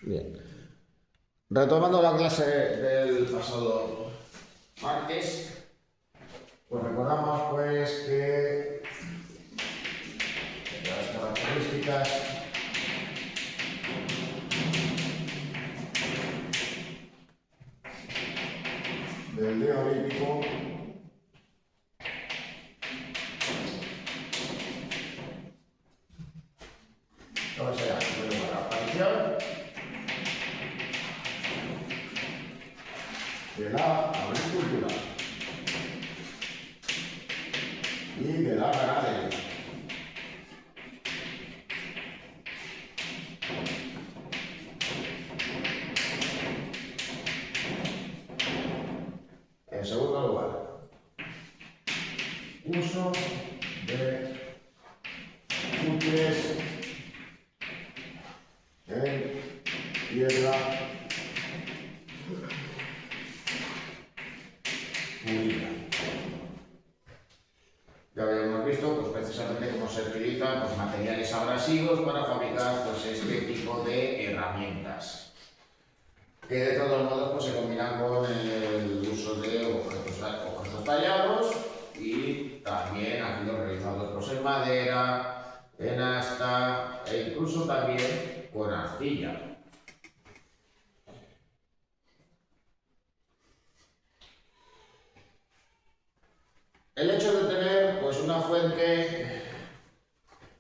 Bien. Retomando la clase del pasado martes, pues recordamos pues que las características del Neolítico ¿cómo será? Bueno, la aparición de la agricultura y de la ganadería. En segundo lugar, uso de útiles en piedra pulida. Ya habíamos visto pues, precisamente cómo se utilizan pues, materiales abrasivos para fabricar pues, este tipo de herramientas, que de todos modos pues, se combinan con el uso de objetos tallados y también aquellos realizados pues, en madera, en asta e incluso también con arcilla. El hecho de tener pues, una fuente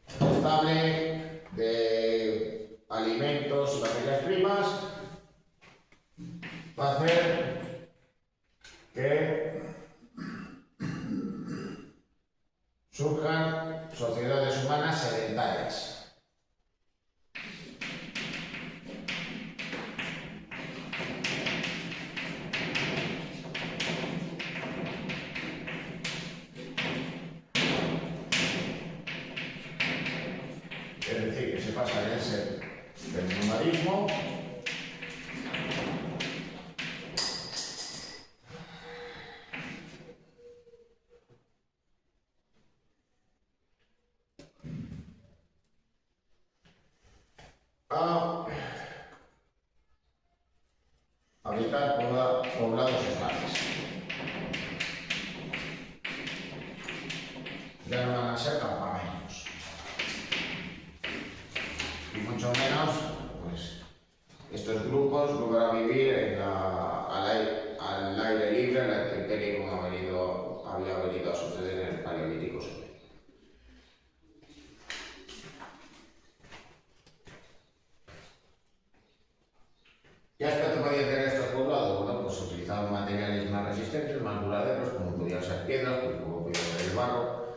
estable de alimentos y materias primas va a hacer que surjan sociedades humanas sedentarias. Es decir, que se pasa del ser del nomadismo a habitar poblados estables. Ya no van a ser campamentos. Y mucho menos, pues, estos grupos no van a vivir al aire libre, en la intemperie, como había venido a suceder en el Paleolítico Superior. ¿Qué aspecto podían tener estos poblados? Bueno, pues utilizaban materiales más resistentes, más duraderos, como podían ser piedras, como podía ser el barro,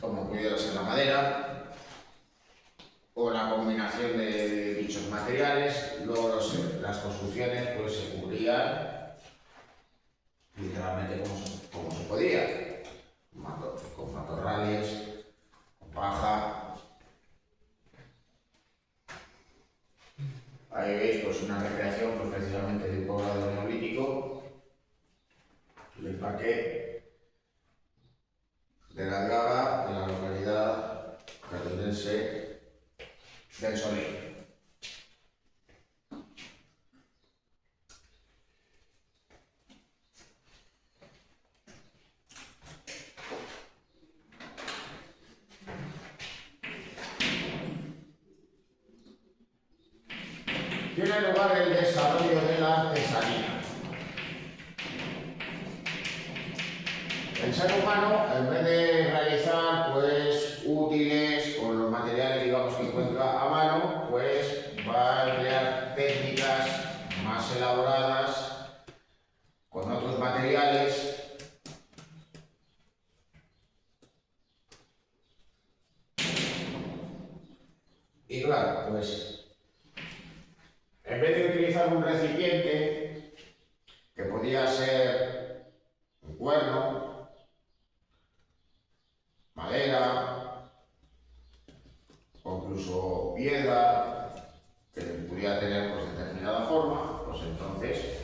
como pudiera ser la madera, o la combinación de dichos materiales. Luego las construcciones pues, se cubrían literalmente como se podía, con matorrales, con paja. Ahí veis pues, una recreación pues, precisamente de un poblado neolítico, del parque de la Algaba, de la localidad catonense del Solís. Tiene lugar el desarrollo de la artesanía. El ser humano, en vez de realizar pues, útiles con los materiales digamos, que encuentra a mano, pues va a emplear técnicas más elaboradas con otros materiales y claro, pues en vez de utilizar un recipiente que podía ser un cuerno, madera o incluso piedra que pudiera tener pues, determinada forma, pues entonces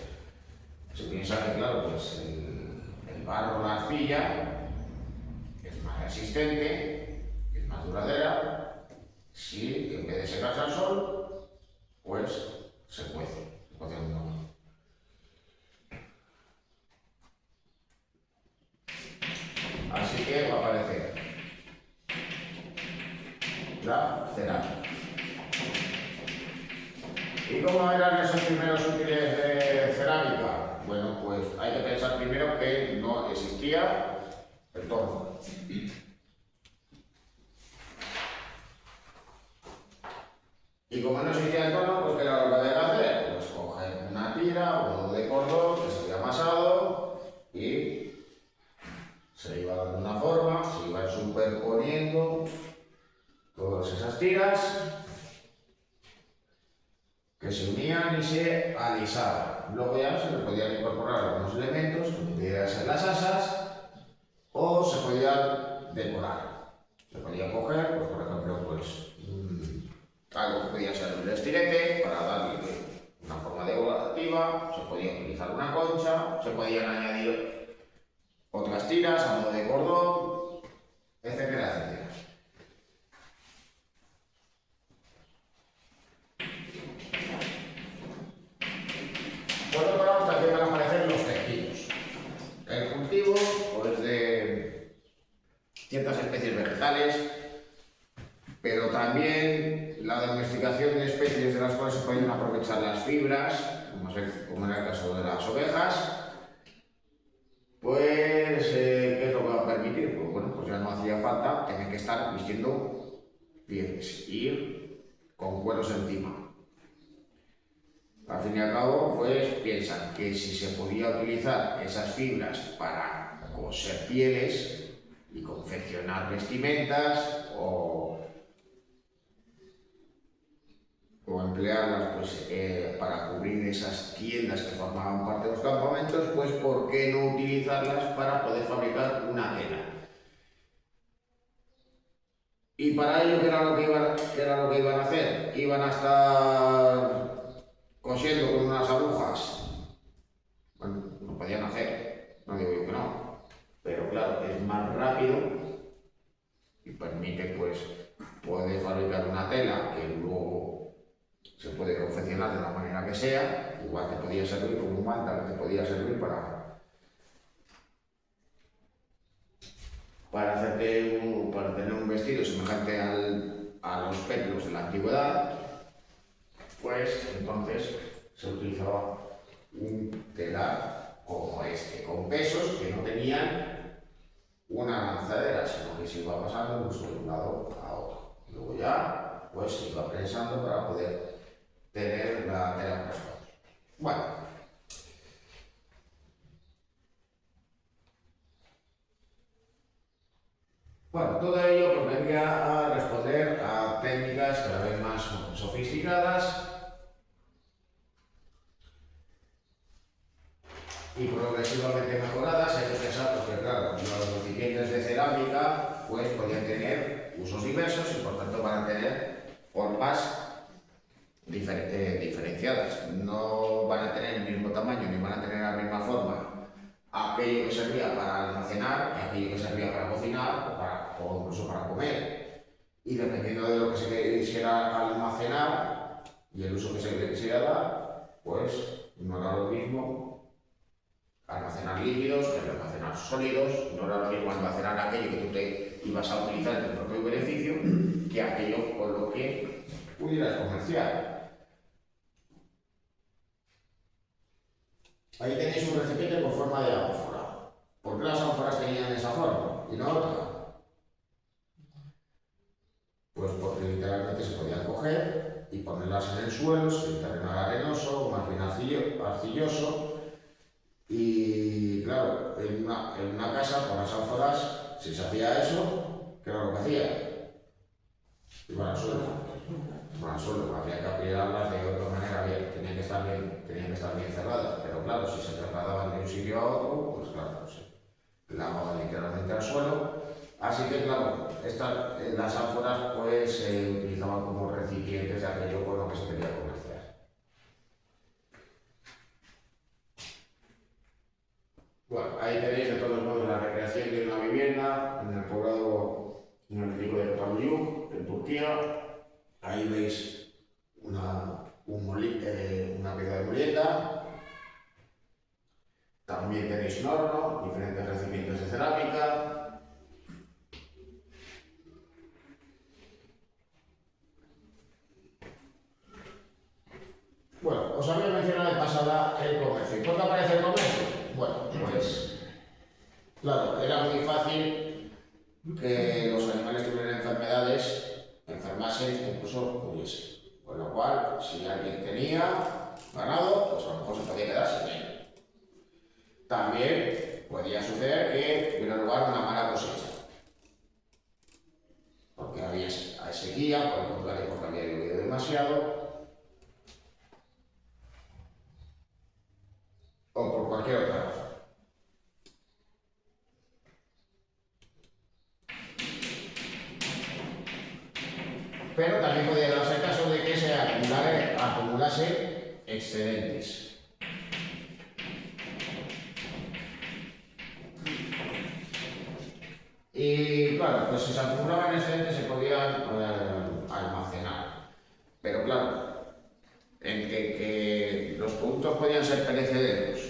se piensa que claro, pues el barro, la arcilla es más resistente, es más duradera, si en vez de secarse al sol, pues se cuece en una mano. Así que va a aparecer la cerámica. ¿Y cómo eran esos primeros útiles de cerámica? Bueno, pues hay que pensar primero que no existía el torno. Y como no existía el torno, pues ¿qué era lo que había que hacer? Pues coger una tira o un nudo de cordón que se había amasado y se iba dando una forma, se iban superponiendo todas esas tiras que se unían y se alisaban. Luego ya se le podían incorporar algunos elementos que pudieran ser las asas o se podían decorar. Se podía coger, pues, por ejemplo, pues, algo que podía ser un estilete para darle una forma decorativa, se podía utilizar una concha, se podían añadir otras tiras a modo de cordón, etcétera, etcétera. Por otro lado, también van a aparecer los tejidos. El cultivo, pues, de ciertas especies vegetales, pero también la domesticación de especies de las cuales se pueden aprovechar las fibras, como en el caso de las ovejas, pues, ¿qué es lo que va a permitir? Pues bueno, pues ya no hacía falta tener que estar vistiendo pieles, ir con cueros encima. Al fin y al cabo, pues piensan que si se podía utilizar esas fibras para coser pieles y confeccionar vestimentas o emplearlas, pues, para cubrir esas tiendas que formaban parte de los campamentos, pues ¿por qué no utilizarlas para poder fabricar una tela? Y para ello, ¿qué era lo que iban a hacer? Iban a estar cosiendo con unas agujas. Bueno, lo podían hacer, no digo yo que no, pero claro, es más rápido y permite, pues, poder fabricar una tela que luego se puede confeccionar de la manera que sea. Igual te podía servir como un manta, que te podía servir para tener un vestido semejante a los peplos de la antigüedad, pues entonces se utilizaba un telar como este, con pesos que no tenían una lanzadera, sino que se iba pasando incluso de un lado a otro. Luego ya, pues, se iba prensando para poder tener la tela correspondiente. Bueno, todo ello pues vendría a responder a técnicas cada vez más sofisticadas y progresivamente mejoradas. Hay que pensar, porque claro, los recipientes de cerámica pues podían tener usos diversos y por tanto van a tener formas diferenciadas. No van a tener el mismo tamaño ni van a tener la misma forma aquello que servía para almacenar que aquello que servía para cocinar o incluso para comer. Y dependiendo de lo que se quisiera almacenar y el uso que se le quisiera dar, pues no era lo mismo almacenar líquidos que almacenar sólidos, no era lo mismo almacenar aquello que tú te ibas a utilizar en tu propio beneficio que aquello con lo que pudieras comerciar. Ahí tenéis un recipiente con forma de ánfora. ¿Por qué las ánforas tenían esa forma y no otra? Pues porque literalmente se podían coger y ponerlas en el suelo, si el terreno era arenoso o más bien arcilloso. Y claro, en una casa con las ánforas, si se hacía eso, ¿qué era lo que hacía? Iban al suelo. Iban al suelo, había que apilarlas de otra manera, tenían que estar bien cerradas, pero claro, si se trasladaban de un sitio a otro, pues claro, se clavaban literalmente al suelo. Así que claro, las ánforas pues se utilizaban como recipientes de aquello con lo que se quería comerciar. Bueno, ahí tenéis de todos modos la recreación de una vivienda en el poblado energético de Katamyurt, en Turquía. Ahí veis sin horno, diferentes recipientes de cerámica. Bueno, os había mencionado de pasada el comercio. ¿Y por qué aparece el comercio? Bueno, pues claro, era muy fácil que los animales tuvieran enfermedades, enfermasen, incluso muriesen. Con lo cual, si alguien tenía ganado, pues a lo mejor se podía quedar sin él. También podía suceder que tuviera lugar una mala cosecha, porque había sequía, por ejemplo, porque había llovido demasiado, o por cualquier otra razón. Pero también podía darse el caso de que se acumulase excedentes. Y claro, pues si se acumulaban excedentes se podían almacenar. Pero claro, en que los productos podían ser perecederos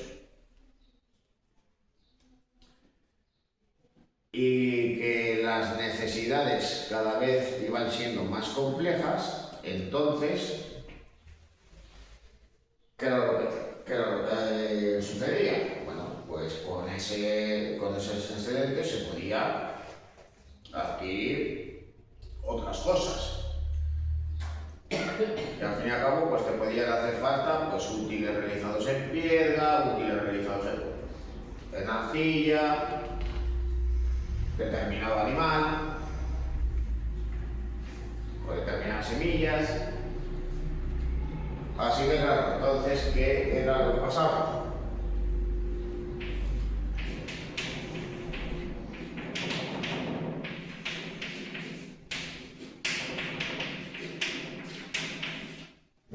y que las necesidades cada vez iban siendo más complejas, entonces, ¿qué era lo que sucedía? Bueno, pues con esos excedentes se podía adquirir otras cosas. Y al fin y al cabo, pues te podían hacer falta pues, útiles realizados en piedra, útiles realizados en arcilla, determinado animal, o determinadas semillas. Así que claro, entonces, ¿qué era lo que pasaba?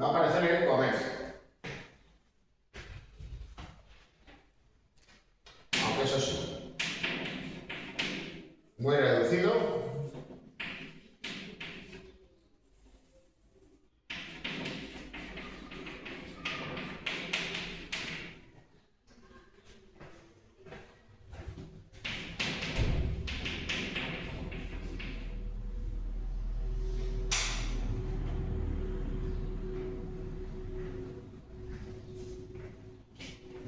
Va a aparecer el comercio. Aunque eso sí, muy reducido.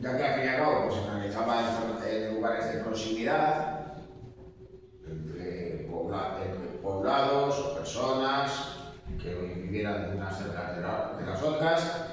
Ya que al fin y al cabo pues, se realizaba en lugares de proximidad, entre poblados o personas que vivieran unas cerca de las otras.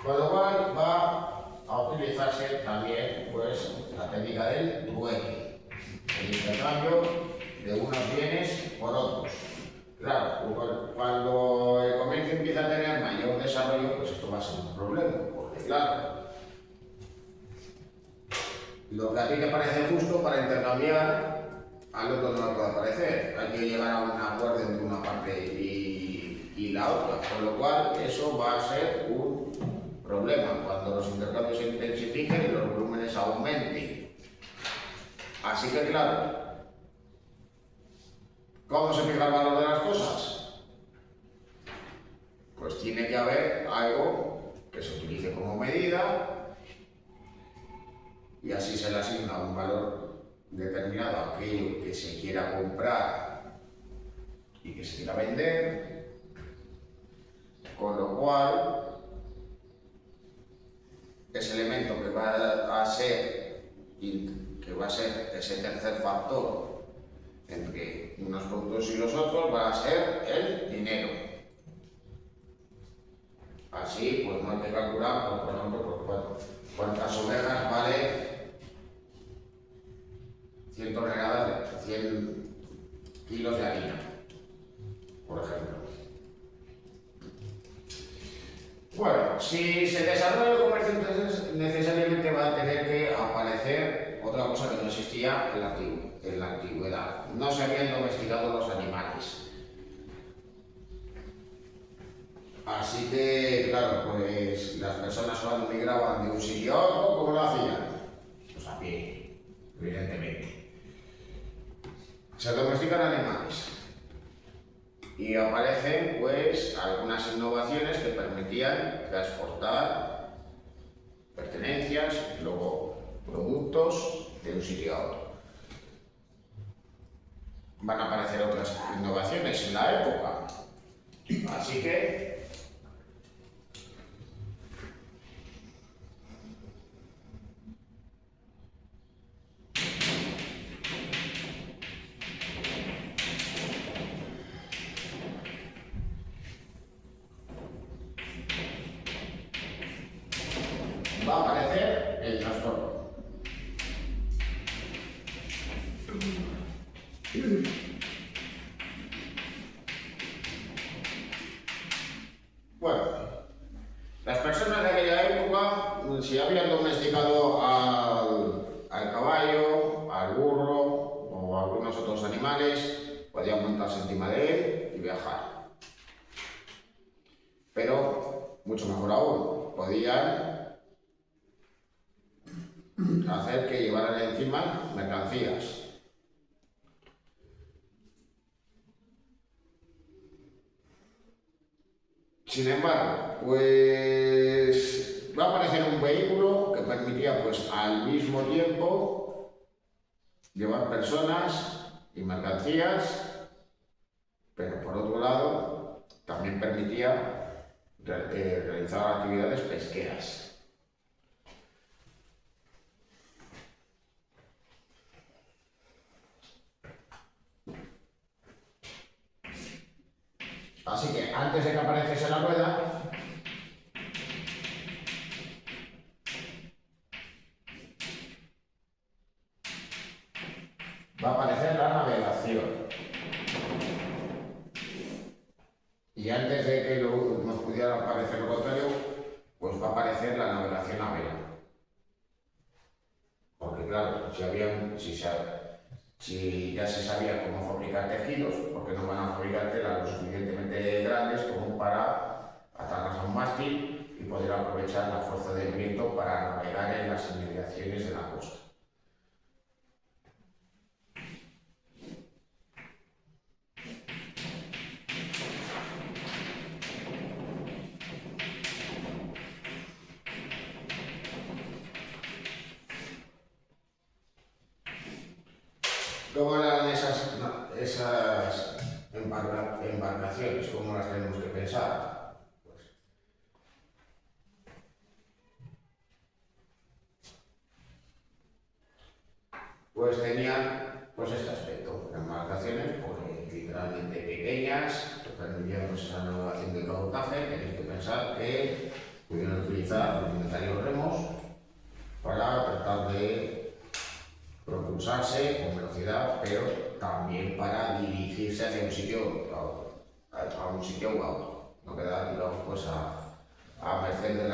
Con lo cual va a utilizarse también pues, la técnica del trueque, el intercambio de unos bienes por otros. Claro, cuando el comercio empieza a tener mayor desarrollo, pues esto va a ser un problema, porque claro, lo que a ti te parece justo para intercambiar, al otro no le puede parecer. Hay que llegar a un acuerdo entre una parte y la otra, con lo cual eso va a ser un problema cuando los intercambios se intensifiquen y los volúmenes aumenten. Así que claro, ¿cómo se fija el valor de las cosas? Pues tiene que haber algo que se utilice como medida y así se le asigna un valor determinado a aquello que se quiera comprar y que se quiera vender, con lo cual ese elemento que va a ser ese tercer factor entre unos productos y los otros va a ser el dinero. Así, pues no hay que calcular, pues, por ejemplo, cuántas ovejas vale 100 toneladas, 100 kilos de harina, por ejemplo. Bueno, si se desarrolla el comercio, entonces necesariamente va a tener que aparecer otra cosa que no existía en la antigüedad. No se habían domesticado los animales. Así que, claro, pues las personas cuando migraban de un sitio a otro, ¿cómo lo hacían? Pues a pie, evidentemente. Se domestican animales y aparecen pues algunas innovaciones que permitían transportar pertenencias, luego productos de un sitio a otro. Van a aparecer otras innovaciones en la época, así que va a aparecer el transporte. Bueno, las personas de aquella época, si habían domesticado al caballo, al burro o a algunos otros animales, podían montarse encima de él y viajar. Pero, mucho mejor aún, podían hacer que llevaran encima mercancías. Sin embargo, pues va a aparecer un vehículo que permitía pues al mismo tiempo llevar personas y mercancías, pero por otro lado también permitía realizar actividades pesqueras. Así que antes de que apareciese la rueda, va a aparecer la navegación. Y antes de que nos pudiera aparecer lo contrario, pues va a aparecer la navegación a vela. Porque claro, si ya se sabía cómo fabricar tejidos, porque no van a fabricar telas lo suficientemente grandes como para atarlas a un mástil y poder aprovechar la fuerza del viento para navegar en las inmediaciones de la costa. ¿Cómo eran esas embarcaciones? ¿Cómo las tenemos que pensar? Pues tenían pues este aspecto, embarcaciones pues, literalmente pequeñas, que permitían pues, esa navegación del cabotaje. Tenéis que pensar que pudieron utilizar los necesarios remos para tratar de propulsarse con velocidad, pero también para dirigirse hacia un sitio a un sitio u otro, no quedar digamos pues a merced de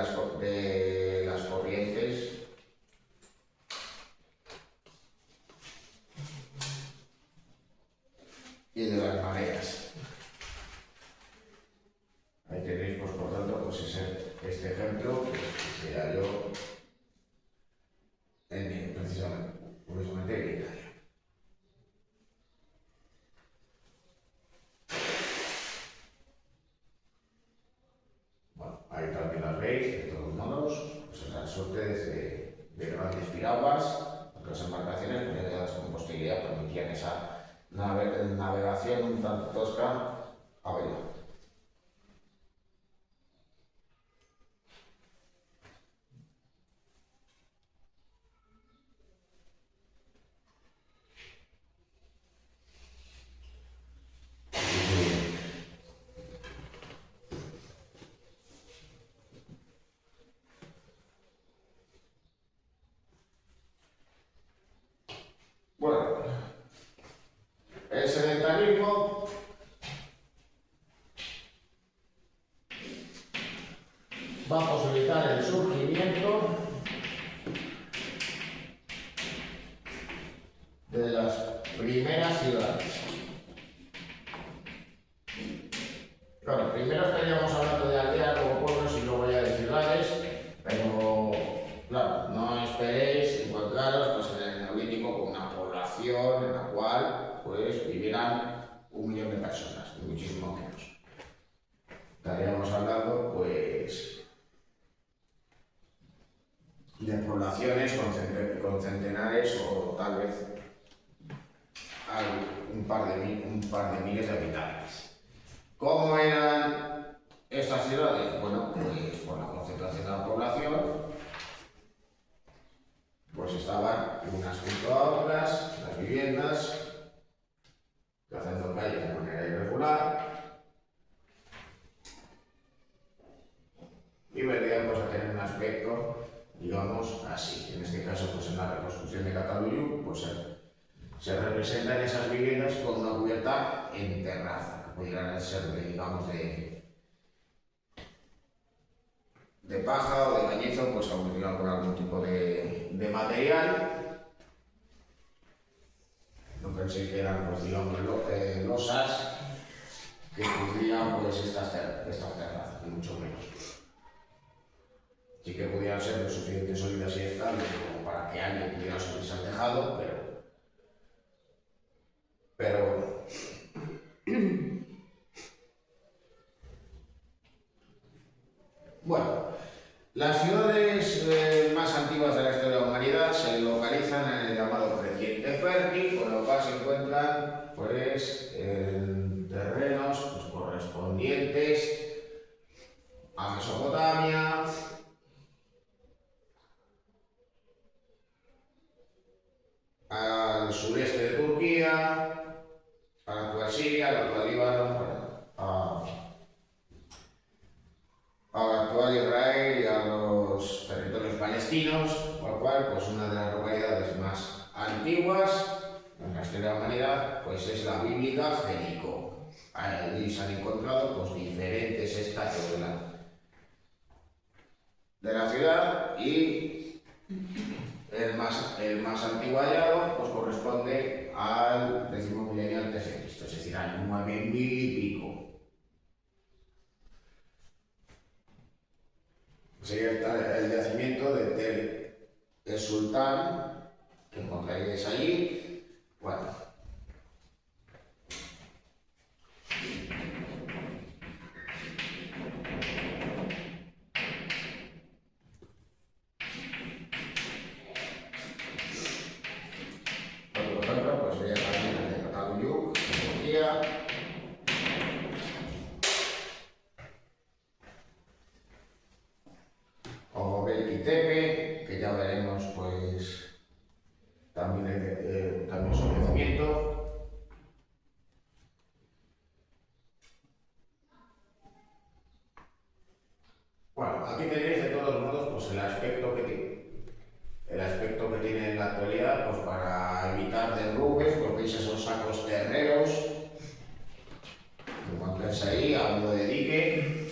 las corrientes y de las mareas. Ahí tenéis pues por tanto pues este ejemplo que se halló precisamente en Italia. Bueno, ahí también las veis, de todos modos, pues el transporte de grandes piraguas, las embarcaciones conectadas con posterioridad permitían esa navegación un tanto tosca a vela. Bueno, el sedentarismo va a posibilitar el surgimiento de las primeras ciudades. Claro, primero estaríamos hablando de aldeas, luego pueblos y luego ¿Cómo eran estas ciudades? Bueno, pues por la concentración de la población, pues estaban unas junto a otras, las viviendas, trazando calles de manera irregular, y vendrían pues a tener un aspecto, digamos, así. En este caso, pues en la reconstrucción de Cataluña, pues se representan esas viviendas con una cubierta en terraza, que pudieran ser, digamos, de paja o de cañizo, pues aún con algún tipo de material. No pensé que eran, pues digamos, losas que cubrían pues estas terrazas, ni mucho menos. Sí que pudieran ser lo suficientemente sólidas y estables como para que alguien pudiera subirse al tejado, pero bueno. Bueno, las ciudades más antiguas de la historia de la humanidad se localizan en el llamado creciente fértil, con lo cual se encuentran pues, en terrenos pues, correspondientes a Mesopotamia, al sureste de Turquía, a la actual Siria, a la actual Líbano, a la actual Israel y a los territorios palestinos, por lo cual pues una de las localidades más antiguas en la historia de la humanidad pues es la bíblica Jericó. Allí se han encontrado pues, diferentes estadios de la ciudad y el más antiguo hallado pues, corresponde al 10º milenio antes de Cristo, es decir, al 9000 y pico. Sería el yacimiento de Tel el Sultán, que encontraréis allí. Bueno. Por ejemplo, pues sería también el de Catalunya, Turquía. O Belquitepe, que ya veremos pues también su yacimiento. Bueno, aquí tenéis de todos modos pues el aspecto que tiene en la actualidad pues para evitar derrumbes, pues veis esos sacos terreros que encontráis ahí a modo de dique.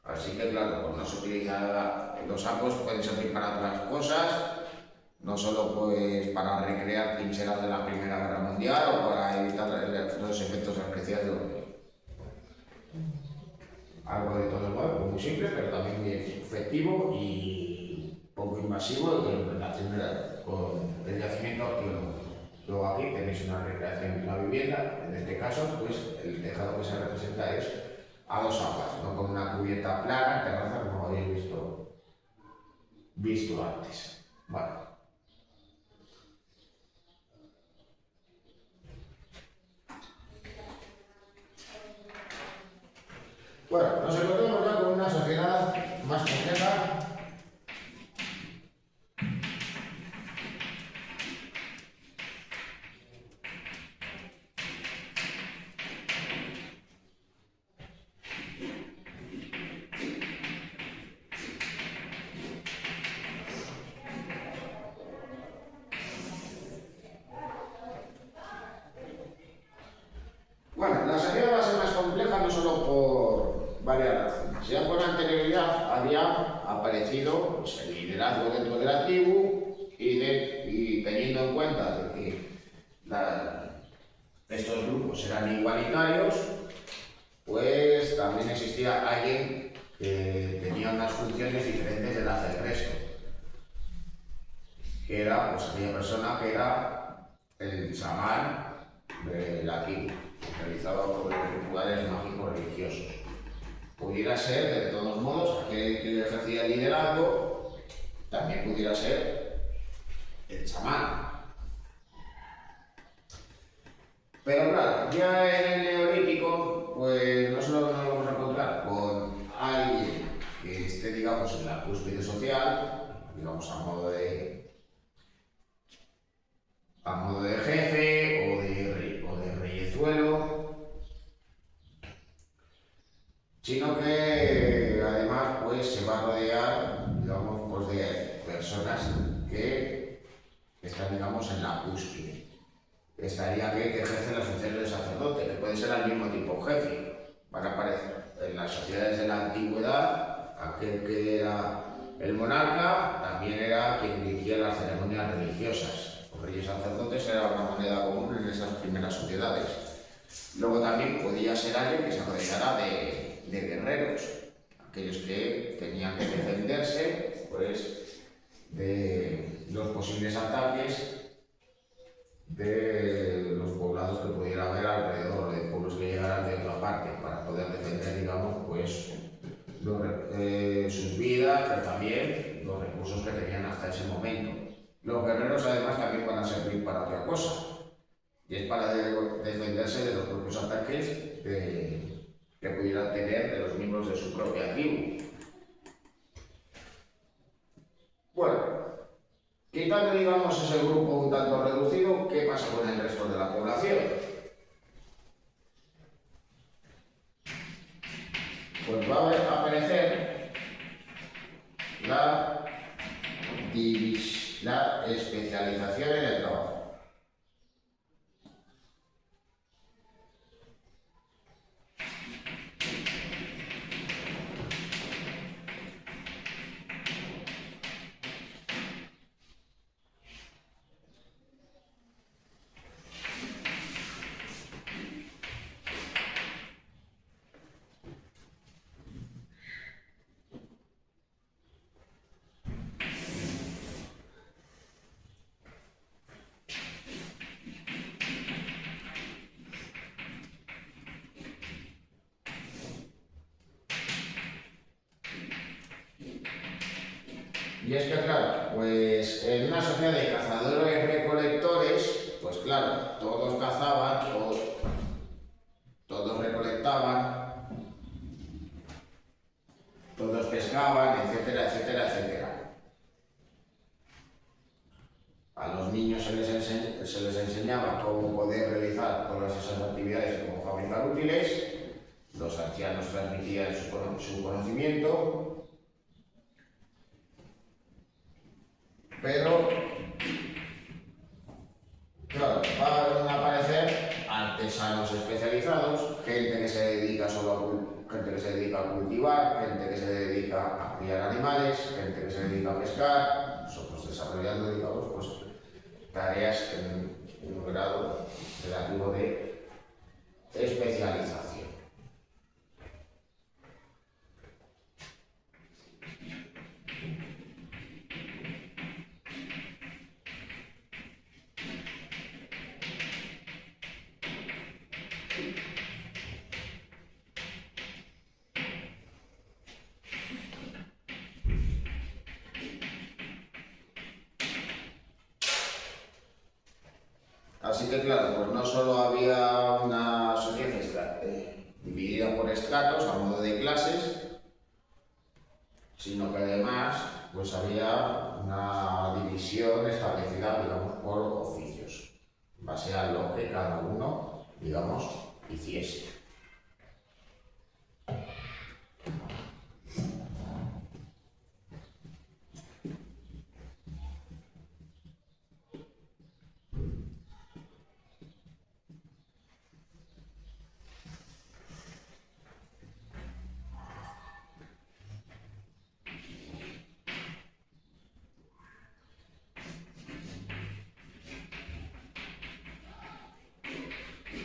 Así que claro, pues no se utiliza, los sacos pueden servir para otras cosas, no solo pues para recrear trincheras de la Primera Guerra Mundial o para evitar los efectos especiales de hormigón. Algo de todo modo, muy simple, pero también muy efectivo y poco invasivo en relación con el yacimiento arqueológico. Luego aquí tenéis una recreación de la vivienda, en este caso pues el tejado que se representa es a dos aguas, no con una cubierta plana, terraza como habéis visto antes. Vale. Bueno, nos encontramos ya con una sociedad más compleja. Bueno, la sociedad va a ser más compleja no solo por varias razones. Ya con anterioridad había aparecido pues, el liderazgo dentro de la tribu y teniendo en cuenta de que estos grupos eran igualitarios, pues también existía alguien que tenía unas funciones diferentes de las del resto, que era pues, aquella persona que era el chamán de la tribu, realizado por rituales mágicos religiosos. Pudiera ser, de todos modos, aquel que ejercía el liderazgo, también pudiera ser el chamán. Pero claro, ya en el Neolítico, pues no cúspide social, digamos a modo de jefe o de reyezuelo, sino que además pues se va a rodear, digamos, pues de personas que están, digamos, en la cúspide. Estaría que ejerce las funciones de sacerdote, que puede ser al mismo tiempo jefe. Van a aparecer en las sociedades de la antigüedad, aquel que era el monarca también era quien dirigía las ceremonias religiosas. Los reyes sacerdotes era una moneda común en esas primeras sociedades. Luego también podía ser alguien que se rodeara de guerreros, aquellos que tenían que defenderse pues, de los posibles ataques de los poblados que pudiera haber alrededor, de pueblos que llegaran de otra parte, para poder defender, digamos, pues sus vidas, pero también los recursos que tenían hasta ese momento. Los guerreros además también van a servir para otra cosa, y es para defenderse de los propios ataques que pudieran tener de los miembros de su propia tribu. Bueno, quitando, digamos, ese grupo un tanto reducido, ¿qué pasa con el resto de la población? Pues va a aparecer la especialización en el trabajo. Y es que, claro, pues en una sociedad de cazadores-recolectores, pues claro, todos cazaban, todos recolectaban, todos pescaban, etcétera, etcétera, etcétera. A los niños se les enseñaba cómo poder realizar todas esas actividades como fabricar útiles, los ancianos transmitían su conocimiento, pero claro, van a aparecer artesanos especializados, gente que se dedica gente que se dedica a cultivar, gente que se dedica a criar animales, gente que se dedica a pescar, nosotros desarrollando, digamos, pues tareas en un grado relativo de especialización. Así que claro, pues no solo había una sociedad dividida por estratos a modo de clases, sino que además pues había una división establecida, digamos, por oficios, en base a lo que cada uno, digamos, hiciese.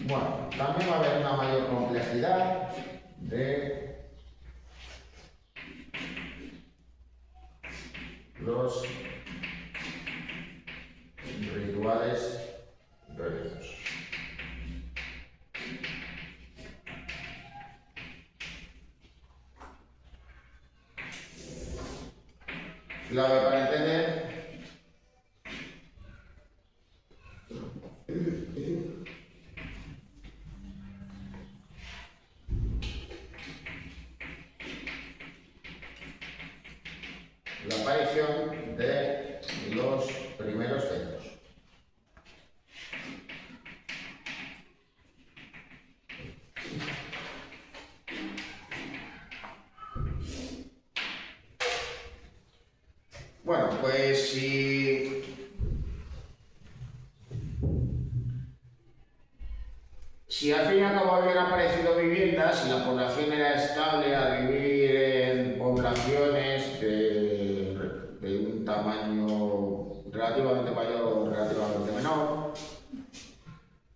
Bueno, también va a haber una mayor complejidad de los rituales religiosos. Clave para entender la aparición de los primeros templos. Bueno, pues si al fin y al cabo habían aparecido viviendas y la población era estable a vivir en poblaciones de un tamaño relativamente mayor o relativamente menor,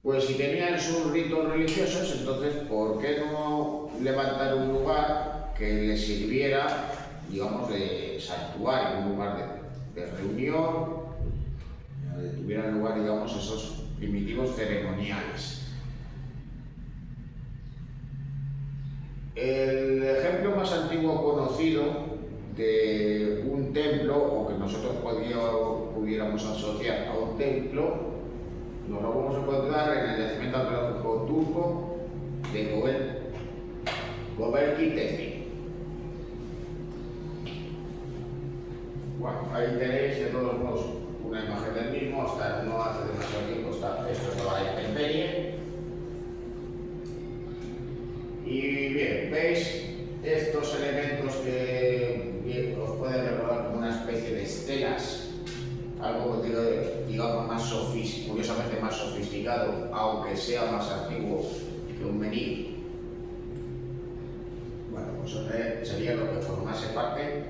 pues si tenían sus ritos religiosos, entonces ¿por qué no levantar un lugar que les sirviera, digamos, de santuario, un lugar de reunión, donde tuvieran lugar, digamos, esos primitivos ceremoniales? El ejemplo más antiguo conocido de un templo, o que nosotros pudiéramos asociar a un templo, nos lo vamos a encontrar en el yacimiento arqueológico turco de Göbekli Tepe. Bueno, ahí tenéis de todos modos una imagen del mismo, hasta no hace demasiado tiempo esto estaba en intemperie. Y bien, veis estos elementos que os pueden recordar como una especie de estelas, algo digamos curiosamente más sofisticado, aunque sea más antiguo que un menhir. Bueno, pues sería lo que formase parte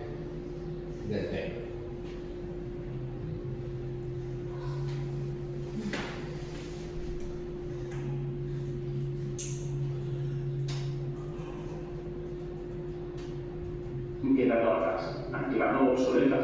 del templo. Quedado atrás, han quedado obsoletas.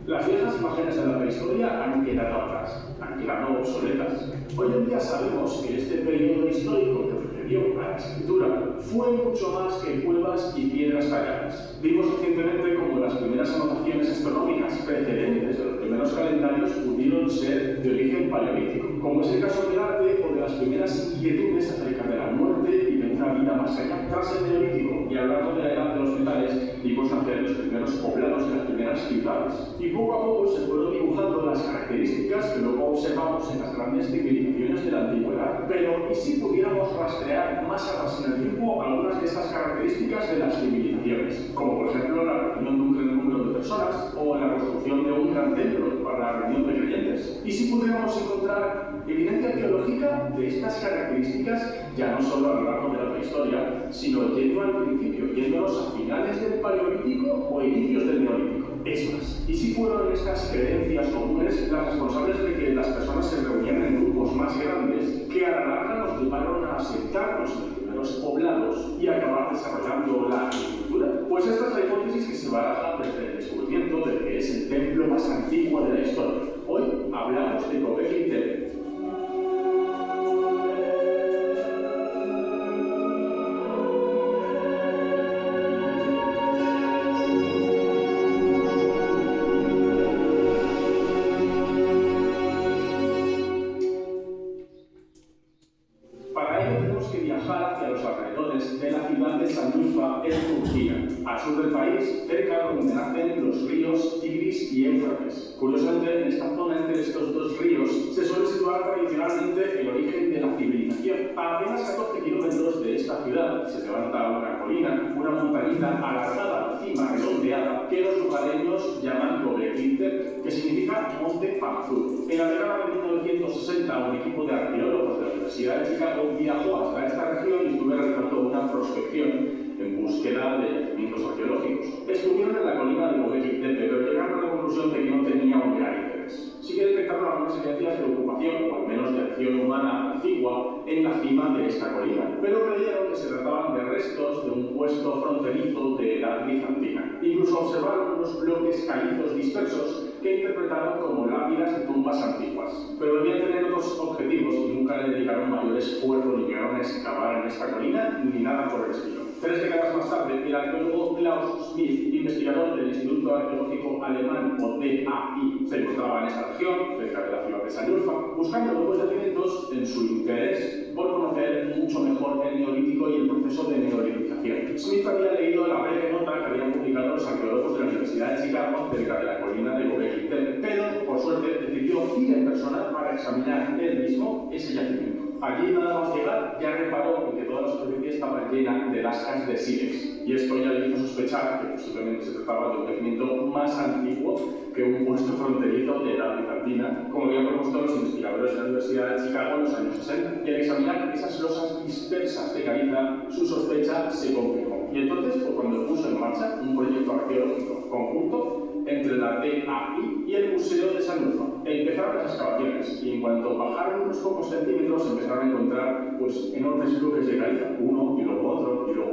Las viejas imágenes de la prehistoria han quedado atrás, han quedado obsoletas. Hoy en día sabemos que este periodo histórico que precedió a la escritura fue mucho más que cuevas y piedras talladas. Vimos recientemente como las primeras anotaciones astronómicas precedentes de los primeros calendarios pudieron ser de origen paleolítico, como es el caso del arte o de las primeras inquietudes acerca de la muerte y de una vida más allá. Tras el neolítico y hablando de la edad de los metales, vimos nacer los primeros poblados de las primeras ciudades. Y poco a poco se fueron dibujando las características que luego observamos en las grandes civilizaciones de la antigüedad. Pero, ¿y si pudiéramos rastrear más atrás en el tiempo algunas de estas características de las civilizaciones? Como por ejemplo la reunión de un gran número de personas o la construcción de un gran templo para la reunión de creyentes. ¿Y si pudiéramos encontrar evidencia arqueológica de estas características, ya no solo a lo largo de la prehistoria, sino yendo al principio, yéndonos a finales del Paleolítico o inicios del Neolítico? Es más, ¿y si fueron estas creencias comunes las responsables de que las personas se reunieran en grupos más grandes que a la larga nos llevaron a asentarnos en los primeros poblados y acabar desarrollando la agricultura? Pues esta es la hipótesis que se baraja desde el descubrimiento del que es el templo más antiguo de la historia. Hoy hablamos de Göbekli Tepe. De la ciudad de Sanlúfa, en Turquía, al sur del país, cerca donde nacen los ríos Tigris y Éufrates. Curiosamente, en esta zona entre estos dos ríos se suele situar tradicionalmente el origen de la civilización. A apenas 14 kilómetros de esta ciudad se levanta una colina, una montañita alargada, encima redondeada, que los lugareños llaman Göbekli Tepe, que significa Monte Azul. En la década de 1960, un equipo de arqueólogos de la Universidad de Chicago viajó hasta esta región y estuvo realizando una prospección en búsqueda de yacimientos arqueológicos. Estuvieron en la colina de Göbekli Tepe, pero llegaron a la conclusión de que no tenía un gran interés. Sí que detectaron algunas evidencias de ocupación, o al menos de acción humana antigua, en la cima de esta colina, pero creyeron que se trataban de restos de un puesto fronterizo de edad bizantina. Incluso observaron unos bloques calizos dispersos que interpretaron como lápidas de tumbas antiguas. Pero debían tener otros objetivos y nunca le dedicaron mayor esfuerzo ni llegaron a excavar en esta colina ni nada por el estilo. 3 décadas más tarde, el arqueólogo Klaus Smith, investigador del Instituto Arqueológico Alemán, o DAI, se encontraba en esta región, cerca de la ciudad de Sanlúfa, buscando nuevos yacimientos en su interés por conocer mucho mejor el Neolítico y el proceso de neolitización. Smith había leído la breve nota piedra que habían publicado los arqueólogos de la Universidad de Chicago cerca de la colina de Göbekli Tepe, pero por suerte decidió ir en persona para examinar él mismo ese yacimiento. Allí nada más llegar ya reparó en que toda la superficie estaba llena de lascas de sílex, y esto ya le hizo sospechar que posiblemente se trataba de un yacimiento más antiguo que un puesto fronterizo de edad bizantina, como habían propuesto los investigadores de la Universidad de Chicago en los años 60. Y al examinar esas losas dispersas de caliza, su sospecha se confirmó. Y entonces fue cuando puso en marcha un proyecto arqueológico conjunto entre la DAI y el Museo de Sanlúcar. Empezaron las excavaciones y en cuanto bajaron unos pocos centímetros empezaron a encontrar enormes bloques de caliza, uno y luego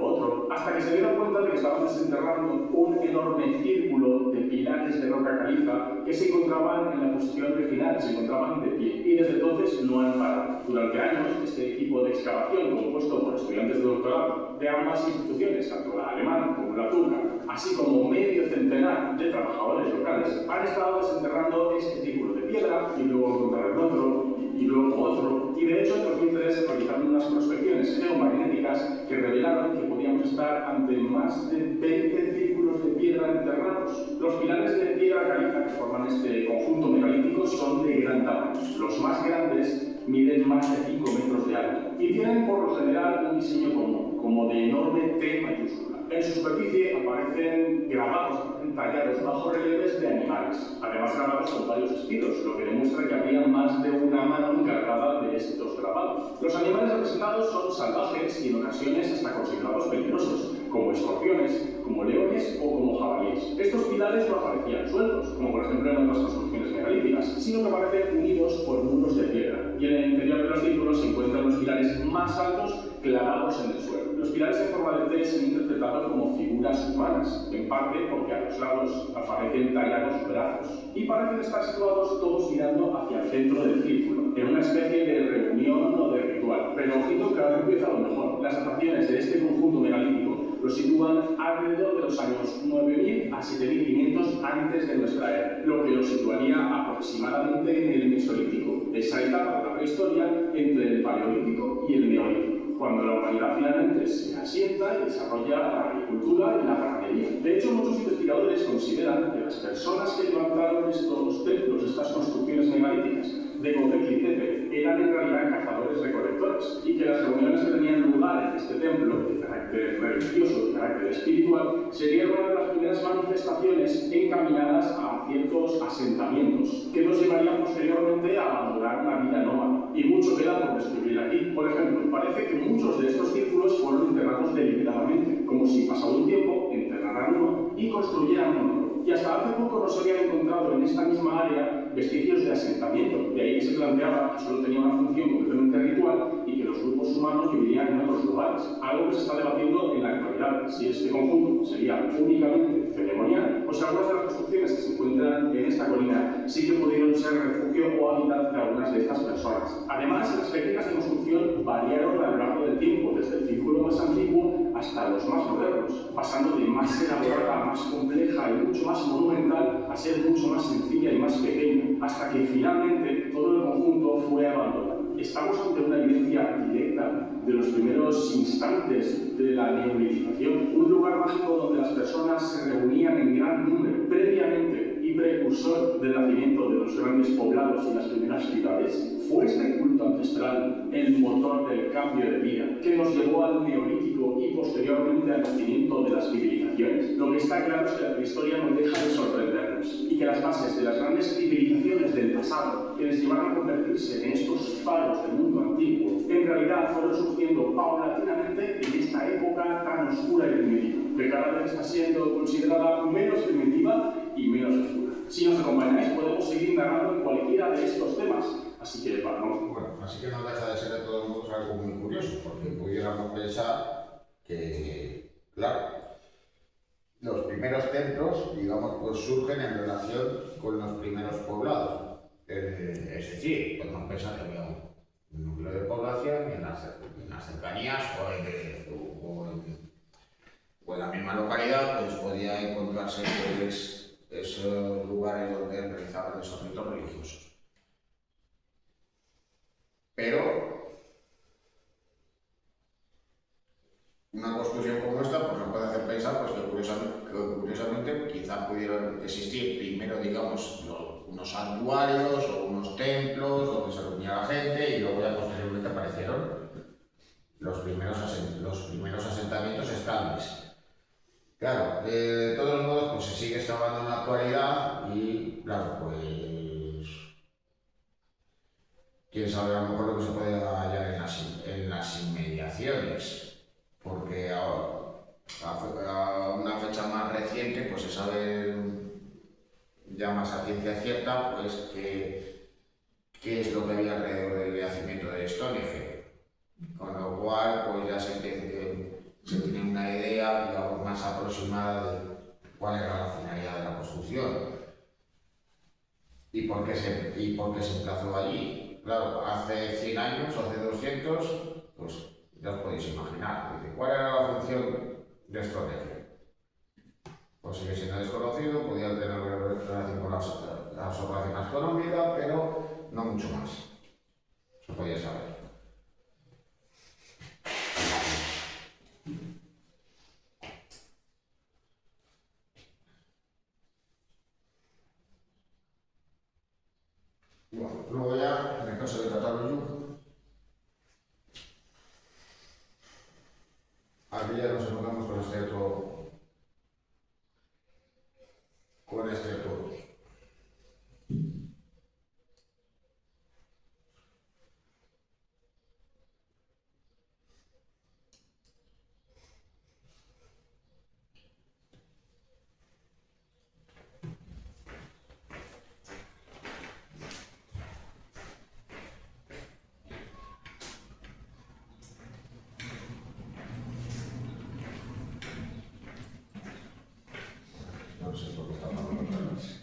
otro, hasta que se dieron cuenta de que estaban desenterrando un enorme círculo de pilares de roca caliza que se encontraban en la posición original, se encontraban de pie, y desde entonces no han parado. Durante años, este equipo de excavación, compuesto por estudiantes de doctorado de ambas instituciones, tanto la alemana como la turca, así como medio centenar de trabajadores locales, han estado desenterrando este círculo de piedra y luego encontraron otro y luego otro, y de hecho en 2003 realizaron unas prospecciones geomagnéticas que revelaron que podíamos estar ante más de 20 círculos de piedra enterrados. Los pilares de piedra caliza que forman este conjunto megalítico son de gran tamaño. Los más grandes miden más de 5 metros de alto y tienen por lo general un diseño común, como de enorme T mayúscula. En su superficie aparecen grabados, tallados bajo relieves de animales, además grabados con varios estilos, lo que demuestra que habría más de una mano encargada de estos grabados. Los animales representados son salvajes y en ocasiones hasta considerados peligrosos, como escorpiones, como leones o como jabalíes. Estos pilares no aparecían sueltos, como por ejemplo en otras construcciones megalíticas, sino que aparecen unidos por muros de piedra, y en el interior de los círculos se encuentran los pilares más altos clavados en el suelo. Los pilares en forma de T se han interpretado como figuras humanas, en parte porque a los lados aparecen tallados brazos, y parecen estar situados todos mirando hacia el centro del círculo, en una especie de reunión o de ritual. Pero ojito que ahora empieza lo mejor. Las dataciones de este conjunto megalítico lo sitúan alrededor de los años 9000 a 7500 antes de nuestra era, lo que lo situaría aproximadamente en el Mesolítico, esa etapa de la prehistoria entre el Paleolítico y el Neolítico, cuando la humanidad finalmente se asienta y desarrolla la agricultura y la ganadería. De hecho, muchos investigadores consideran que las personas que levantaron estos templos, estas construcciones megalíticas de Göbekli Tepe, eran en realidad cazadores-recolectores, y que las reuniones que tenían lugar en este templo, de carácter religioso, de carácter espiritual, serían una de las primeras manifestaciones encaminadas a ciertos asentamientos, que nos llevarían posteriormente a abandonar una vida nómada. Y mucho queda por descubrir aquí. Por ejemplo, parece que muchos de estos círculos fueron enterrados deliberadamente, como si pasado un tiempo enterraran uno y construyeran otro. Y hasta hace poco no se habían encontrado en esta misma área vestigios de asentamiento, de ahí que se planteaba que solo tenía una función completamente ritual y que los grupos humanos vivirían en otros lugares, algo que se está debatiendo en la actualidad, si este conjunto sería únicamente ceremonial o si algunas de las construcciones que se encuentran en esta colina sí que pudieron ser refugio o hábitat de algunas de estas personas. Además, las técnicas de construcción variaron a lo largo del tiempo, desde el círculo más antiguo hasta los más modernos, pasando de más elaborada a más compleja y mucho más monumental a ser mucho más sencilla y más pequeña, hasta que finalmente todo el conjunto fue abandonado. Estamos ante una evidencia directa de los primeros instantes de la neolitización, un lugar mágico donde las personas se reunían en gran número, previamente y precursor del nacimiento de los grandes poblados y las primeras ciudades. ¿Fue este culto ancestral el motor del cambio de vida que nos llevó al neolítico y posteriormente al nacimiento de las civilizaciones? Lo que está claro es que la prehistoria no deja de sorprendernos y que las bases de las grandes civilizaciones del pasado, que les llevaron a convertirse en estos faros del mundo antiguo, en realidad fueron surgiendo paulatinamente en esta época tan oscura y primitiva, que cada vez está siendo considerada menos primitiva y menos oscura. Si nos acompañáis, podemos seguir indagando en cualquiera de estos temas. Así que vamos. Bueno, así que no deja de ser de todos modos algo muy curioso, porque pudiéramos pensar que, claro, los primeros templos, digamos, pues surgen en relación con los primeros poblados. Es decir, podemos pensar que había un núcleo de población en las cercanías o en la misma localidad, pues podía encontrarse pues, esos lugares donde realizaban esos ritos religiosos. Pero una una construcción como esta, pues nos puede hacer pensar pues, que curiosamente quizá pudieron existir primero, digamos, unos santuarios o unos templos donde se reunía la gente y luego ya posteriormente aparecieron los primeros asentamientos estables. Claro, de todos modos, pues se sigue excavando en la actualidad y, claro, pues quién sabe a lo mejor lo que se puede hallar en las inmediaciones, porque a una fecha más reciente, pues se sabe ya más a ciencia cierta, pues qué es lo que había alrededor del yacimiento de Stonehenge, con lo cual, pues ya se tiene una idea, digamos, más aproximada de cuál era la finalidad de la construcción y por qué se emplazó allí. Claro, hace 100 años o hace 200, pues ya os podéis imaginar. ¿Cuál era la función de Stonehenge? Pues sigue siendo desconocido, podía tener relación con la observación astronómica, pero no mucho más. Se podía saber. Bueno, luego ya, en el caso de Cataluña, aquí ya nos encontramos con este otro. No sé por qué está hablando con problemas.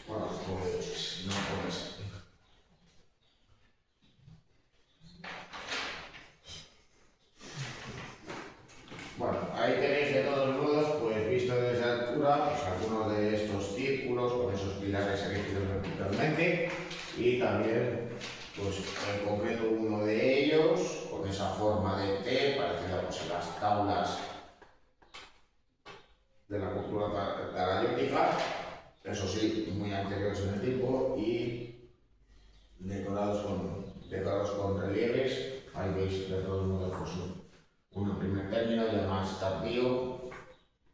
Bueno, pues no puede ser. Bueno, ahí tenéis de todos modos, pues visto desde altura, pues algunos de estos círculos con esos pilares erigidos verticalmente y también, pues en concreto uno de ellos con esa forma de T parecida pues, a las tablas de la cultura talayótica, eso sí, muy anteriores en el tiempo y decorados con relieves. Ahí veis de todos modos pues, un primer término ya más tardío,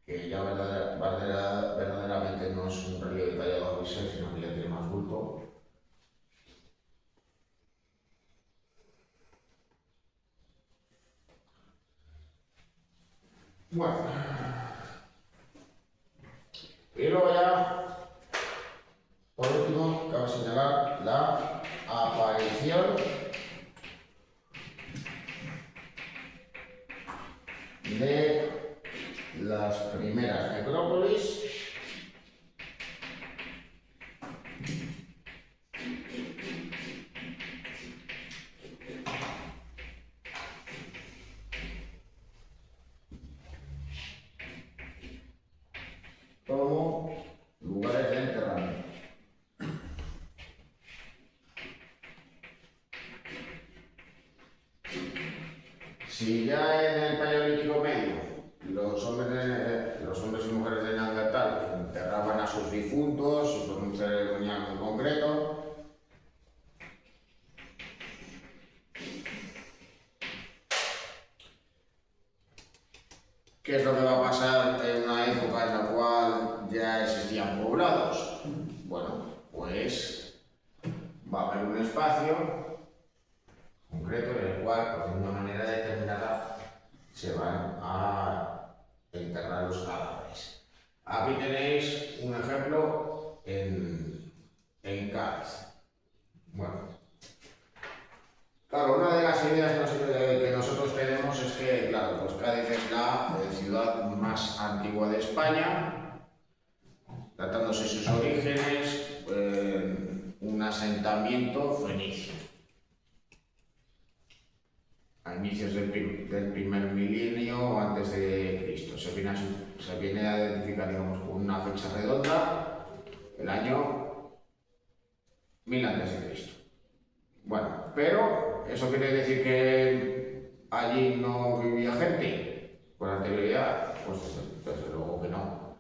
que ya verdaderamente no es un relieve tallado a bisel, sino que ya tiene más bulto. Bueno, y luego ya, por último, cabe señalar la aparición de las primeras necrópolis como lugares de enterramiento. Si ya en el Paleolítico Medio los hombres y mujeres de Neandertal enterraban a sus difuntos y con un ceremonial muy concreto, ¿qué es lo que va a pasar en una época en la cual ya existían poblados? Bueno, pues va a haber un espacio concreto en el cual, pues, de una manera determinada, se van a enterrar los cadáveres. Aquí tenéis un ejemplo en Cádiz. Bueno, claro, una de las ideas que nosotros tenemos es que, claro, pues Cádiz es la ciudad más antigua de España, tratándose sus orígenes un asentamiento fenicio. A inicios del primer milenio antes de Cristo. Se viene a identificar, digamos, con una fecha redonda, el año 1000 antes de Cristo. Bueno, pero ¿eso quiere decir que allí no vivía gente con anterioridad? Pues desde luego que no.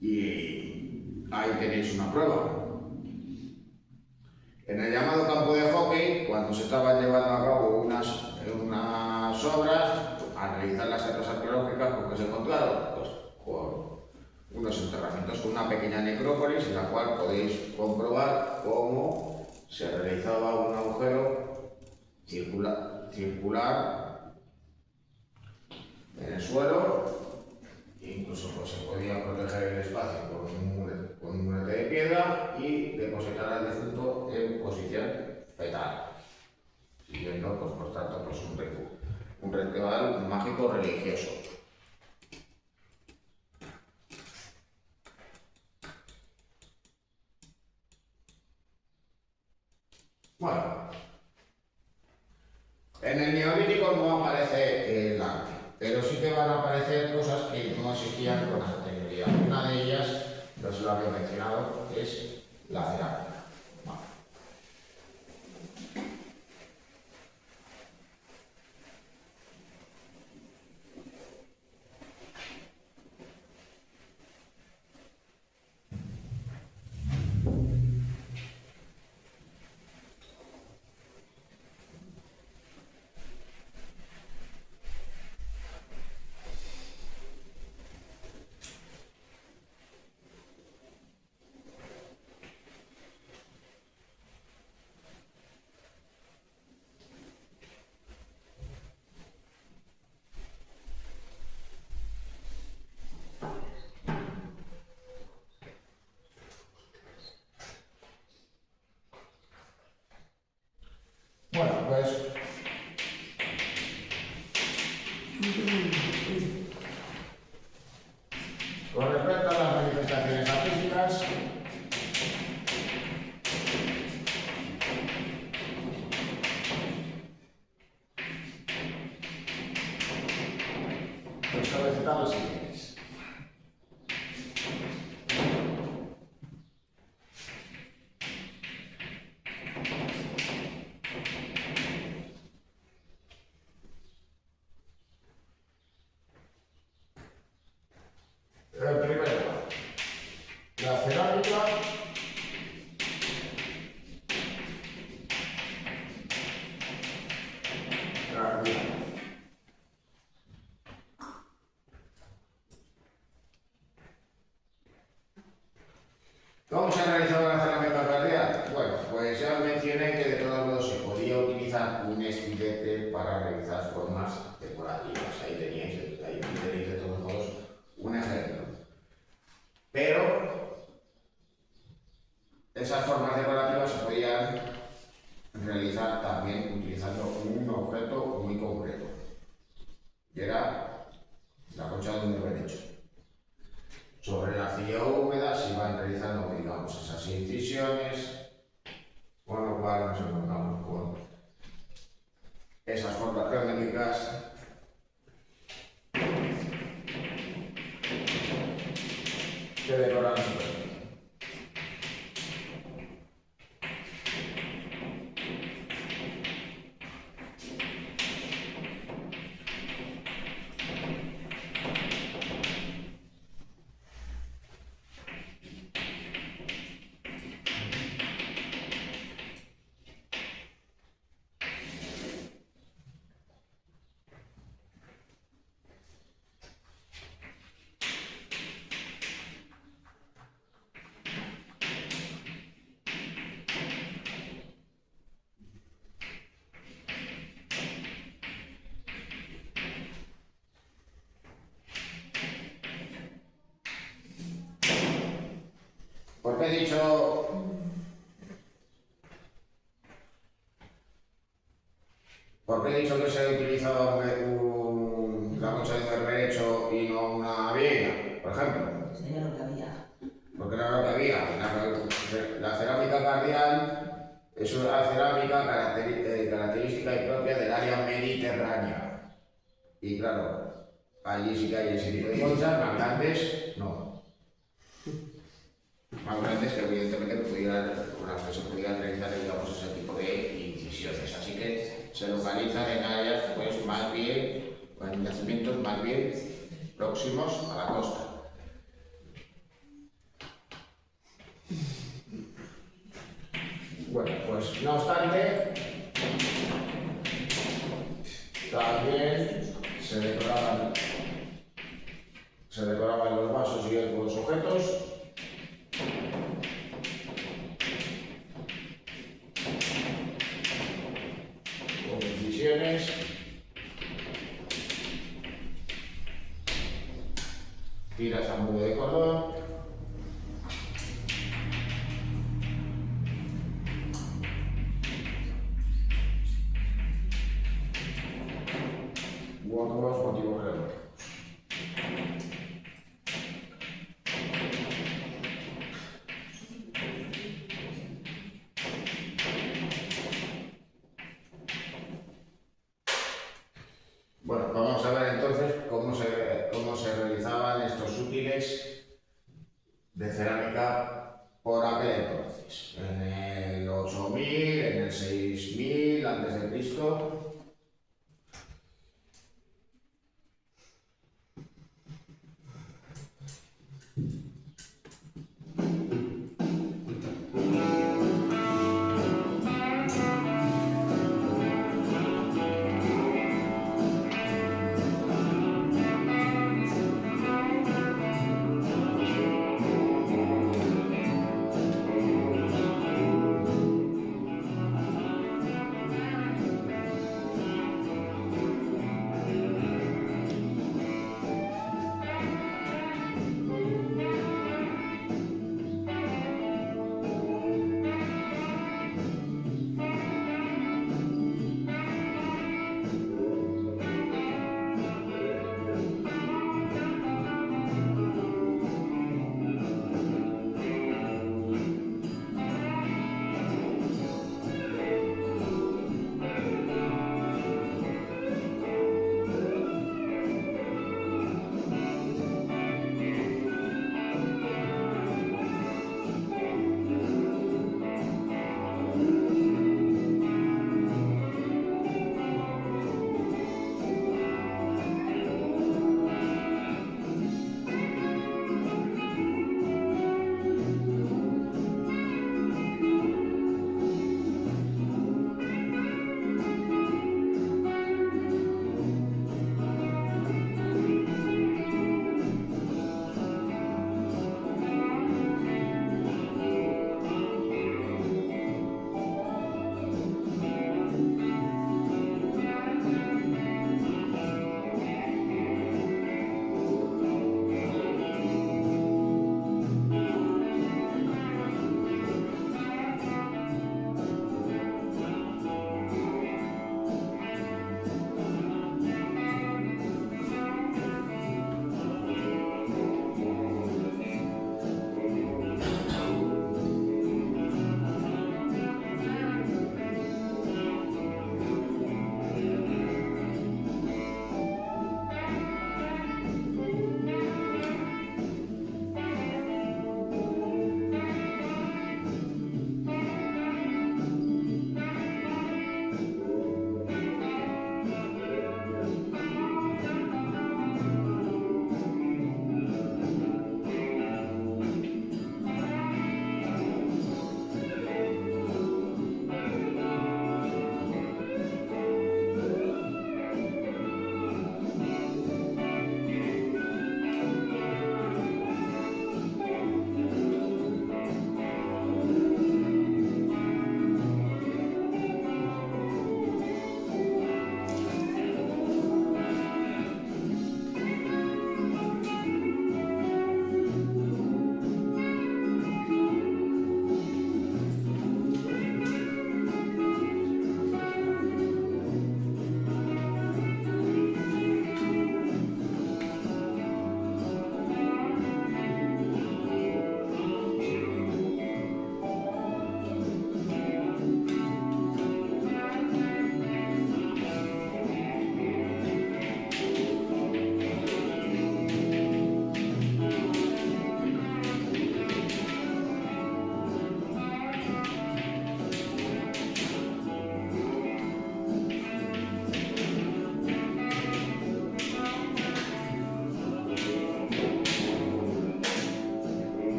Y ahí tenéis una prueba. En el llamado campo de hockey, cuando se estaban llevando a cabo unas obras, al realizar las cartas arqueológicas, ¿con qué se encontraron? Pues con unos enterramientos, con una pequeña necrópolis en la cual podéis comprobar cómo se realizaba un agujero circular en el suelo. Incluso pues, se podía proteger el espacio con un murete de piedra y depositar al difunto en posición fetal, siguiendo pues, por tanto pues, un ritual mágico religioso. Bueno, en el Neolítico no aparece el arte, pero sí que van a aparecer cosas que no existían con anterioridad. Una de ellas, no se lo había mencionado, es la cerámica. Vale. Bueno, pues con respecto a las manifestaciones artísticas, pues cabe citar los siguientes. Primero, la cerámica tardía. ¿Cómo se ha realizado la cerámica tardía? Bueno, pues ya mencioné que de todos modos se podía utilizar un estilete para realizar formas decorativas. Ahí tenéis de todos modos un ejemplo. Pero esas formas decorativas se podían realizar también utilizando un objeto muy concreto, y era la concha de un berberecho. Sobre la arcilla húmeda se iban realizando, digamos, esas incisiones, con lo cual nos encontramos con esas formas geométricas que decoran su perfil. Porque he dicho que se utilizaba ejemplo. Sería lo que había. Porque era lo que había. La cerámica cardial es una cerámica característica y propia del área mediterránea. Y claro, allí sí que hay ese tipo de conchas, más grandes, no. Más grandes que evidentemente con las que se pudieran realizar, digamos, ese tipo de incisiones. Así que se localizan en áreas, pues, más bien, o en yacimientos más bien próximos a la costa. Bueno, pues no obstante, también se decoraban los vasos y otros objetos. Con incisiones. Tiras a modo de cordón. U otros motivos geológicos. Bueno, vamos a ver entonces cómo se realizaban estos útiles de cerámica por aquel entonces. En el 8000, en el 6000 antes de Cristo.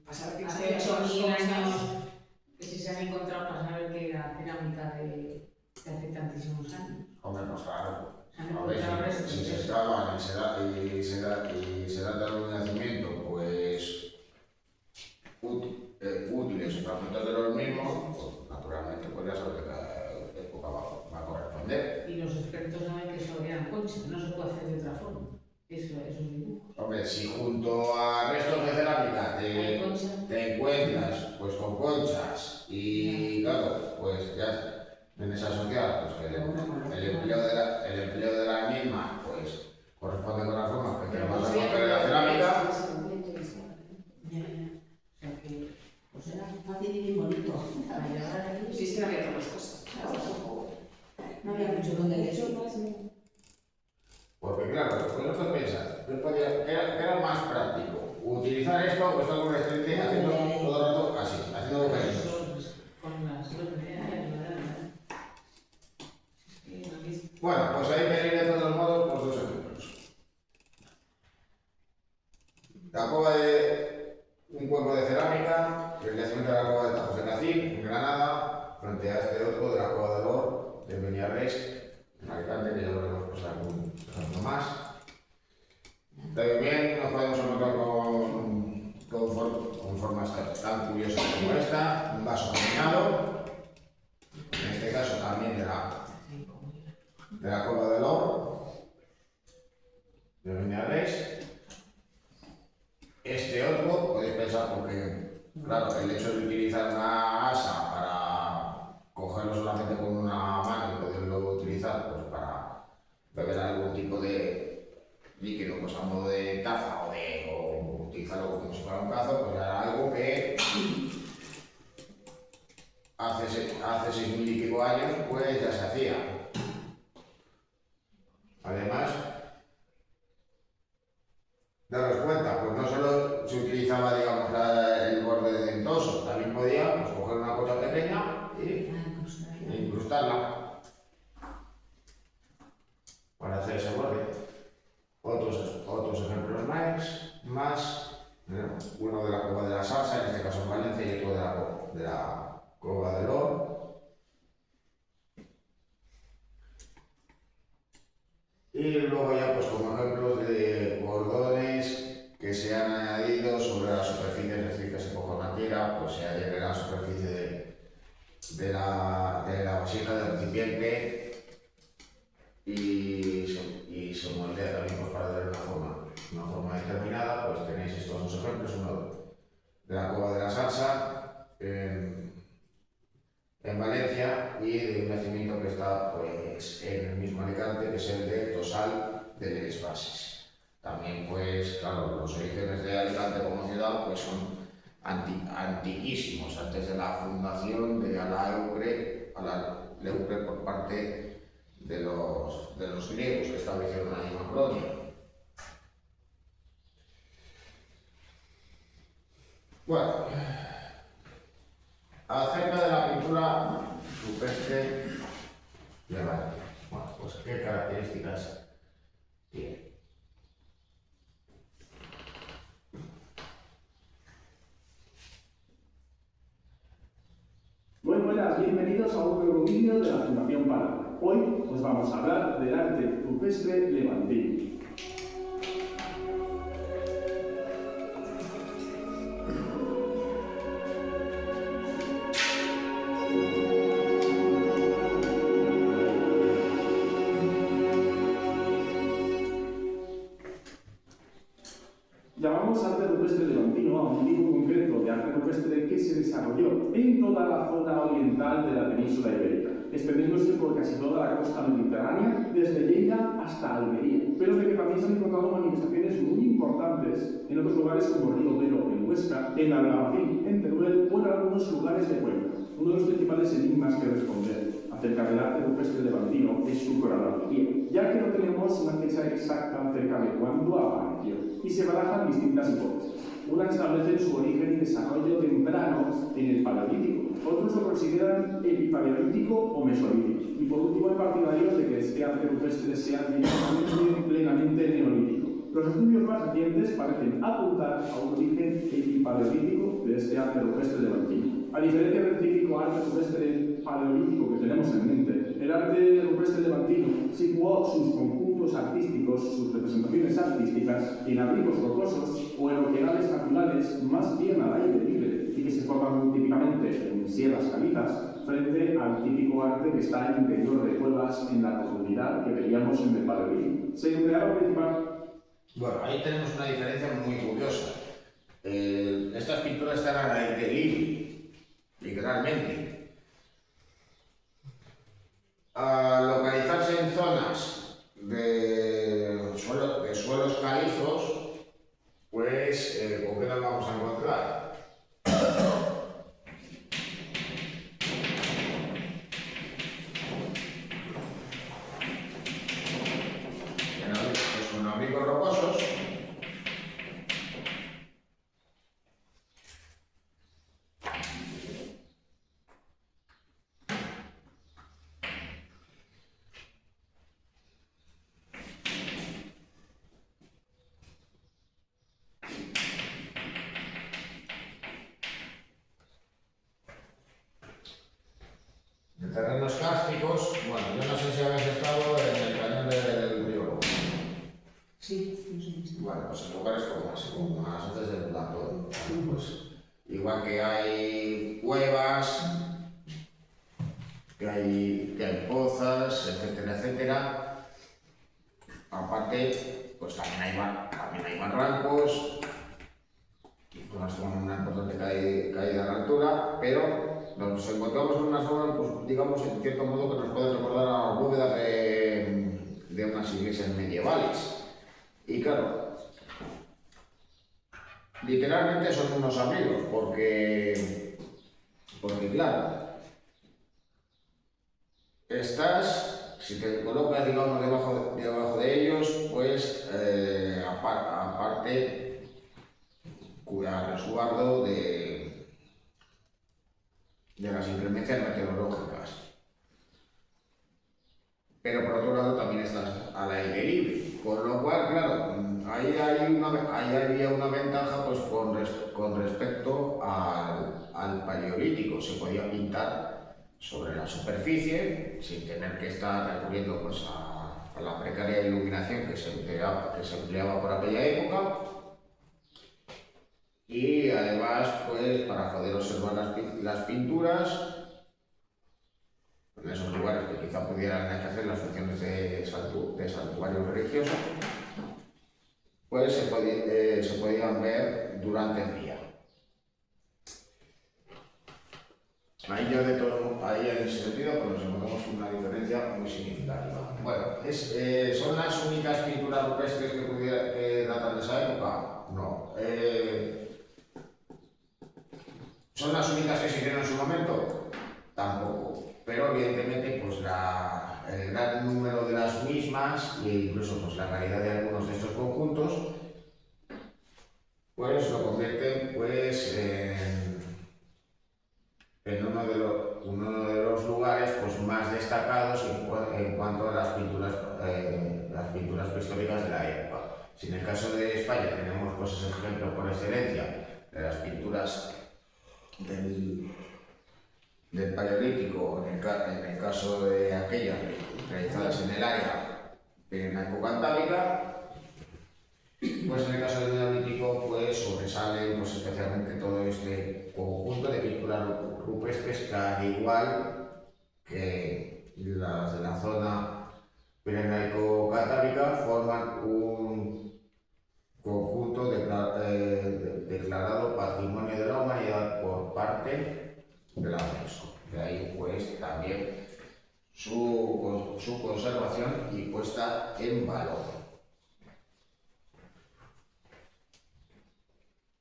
Pasar que hace 8.000 años que se han encontrado para saber que era cerámica de hace tantísimos años. Hombre, pues claro. Se han A ver, encontrado restos. si se excavan y se da un nacimiento, pues útiles o fragmentos de los mismos, pues naturalmente pues ya sabes qué época va a corresponder. Y los expertos saben que eso eran conchas, no se puede hacer de otra forma. Esos dibujos. Hombre, si junto a restos de cerámica Hay conchas. te encuentras pues con conchas y claro, pues ya vienes a asociar pues, que el empleo de la misma pues corresponde con la forma que tenemos a coger de la cerámica. O sea que, Pues era fácil y bien bonito. para llegar ahí, Sí, es que no había otras cosas. No había mucho donde elegir. Porque claro, pues tú piensas, ¿qué era más práctico? ¿Utilizar esto o estar con el estudiante haciendo todo el rato así, haciendo agujeros? con las Bueno, pues ahí tenéis de todos modos los dos ejemplos. La cueva de un cuenco de cerámica, el yacimiento de la cueva de Tajos de Cacín, en Granada, frente a este otro de la cueva de Lor, de Beniarrés, en Alicante, que ya lo veremos pues algún ejemplo más. También nos podemos encontrar con formas tan curiosas como esta, un vaso geminado, en este caso también de la cueva del Oro, de Beniarrés. Este otro, podéis pensar, porque claro, el hecho de utilizar una asa para cogerlo solamente con una mano y poderlo utilizar pues, para beber algún tipo de líquido pues, a modo de taza o utilizarlo como si fuera un cazo, pues era algo que hace 6.000 y pico años pues ya se hacía. Además, daros cuenta, pues no solo se utilizaba, digamos, el borde dentoso, también podía pues, coger una cosa pequeña y incrustarla para hacer ese borde. Otros ejemplos más, uno de la Cueva de la Salsa, en este caso en Valencia, y otro de la Cueva del Oro. Y luego ya pues como ejemplos de cordones que se han añadido sobre la superficie, es decir, que se coge una tira, pues se adhiere a la superficie de la vasija del recipiente y se moldea también pues, para dar una forma determinada. Pues tenéis estos dos ejemplos, uno de la Cueva de la Salsa en Valencia y de un yacimiento que está pues, en el mismo Alicante, que es el de Tosal de Les Bases. También, pues, claro, los orígenes de Alicante como ciudad pues, son antiquísimos, antes de la fundación de Alaucre por parte de los griegos que establecieron ahí una colonia. Bueno, acerca de la pintura rupestre levante, bueno, pues qué características tiene. Muy buenas, bienvenidos a un nuevo vídeo de la Fundación Palabra. Hoy os vamos a hablar del arte rupestre levantino. Llamamos arte rupestre levantino a un tipo concreto de arte rupestre que se desarrolló en toda la zona oriental de la península ibérica, extendiéndose por casi toda la costa mediterránea, desde Lleida hasta Almería, pero de que también se han encontrado manifestaciones muy importantes en otros lugares como Río Duero en Huesca, en Albarracín, en Teruel o en algunos lugares de Cuenca. Uno de los principales enigmas que responder acerca del arte rupestre levantino es su cronología, ya que no tenemos una fecha exacta acerca de cuándo apareció, y se barajan distintas hipótesis. Unas establecen su origen y desarrollo temprano en el Paleolítico, otros lo consideran epipaleolítico o mesolítico, y por último hay partidarios de que este arte rupestre sea plenamente neolítico. Los estudios más recientes provenientes parecen apuntar a un origen epipaleolítico de este arte rupestre levantino. A diferencia del típico arte rupestre paleolítico que tenemos en mente, el arte rupestre levantino situó sus conjuntos artísticos, sus representaciones artísticas, en abrigos rocosos o en oquedades naturales más bien al aire libre y que se forman típicamente en sierras calizas, frente al típico arte que está en el interior de cuevas en la profundidad que veíamos en el Paleolítico. Se empleaba principalmente. Bueno, ahí tenemos una diferencia muy curiosa. Estas pinturas están al aire libre, literalmente. Al localizarse en zonas de suelos calizos, pues, ¿con qué nos vamos a encontrar? Con abrigos rocosos, de terrenos kársticos. Bueno, yo no sé si habéis estado en el cañón del río Lobo. Sí, no sé qué es. Bueno, pues en lugares como más antes del plato, pues igual que hay cuevas, que hay pozas, etcétera, etcétera. Aparte, pues también hay barrancos, con una importante caída de altura, pero nos encontramos en una zona, pues digamos, en cierto modo que nos puede recordar a bóvedas de unas iglesias medievales. Y claro, literalmente son unos amigos, porque claro, si te colocas, digamos, debajo de ellos, pues aparte, a resguardo de las inclemencias meteorológicas. Pero por otro lado también estás al aire libre, con lo cual, claro, ahí había una ventaja, pues con respecto al paleolítico. Se podía pintar sobre la superficie sin tener que estar recurriendo, pues, a la precaria iluminación que se empleaba por aquella época. Y además, pues, para poder observar las pinturas en esos lugares que quizá pudieran ejercer las funciones de santuario religioso, pues se podían ver durante el día. Ahí en ese sentido, pues nos encontramos una diferencia muy significativa. Bueno, ¿son las únicas pinturas rupestres que datan de esa época? No. ¿Son las únicas que se hicieron en su momento? Tampoco. Pero evidentemente, pues el gran número de las mismas e incluso, pues, la calidad de algunos de estos conjuntos, pues lo convierten, pues, en uno de los lugares, pues, más destacados en cuanto a las pinturas prehistóricas de la época. Si en el caso de España tenemos, pues, ese ejemplo por excelencia de las pinturas del Paleolítico, en el caso de aquellas realizadas en el área en la época antálica, pues en el caso del Neolítico, pues sobresalen, pues, especialmente todo este conjunto de pinturas rupestres que, al igual que las de la zona pirenaico-cantábrica, forman un conjunto declarado Patrimonio de la Humanidad por parte de la UNESCO. De ahí, pues, también su conservación y puesta en valor.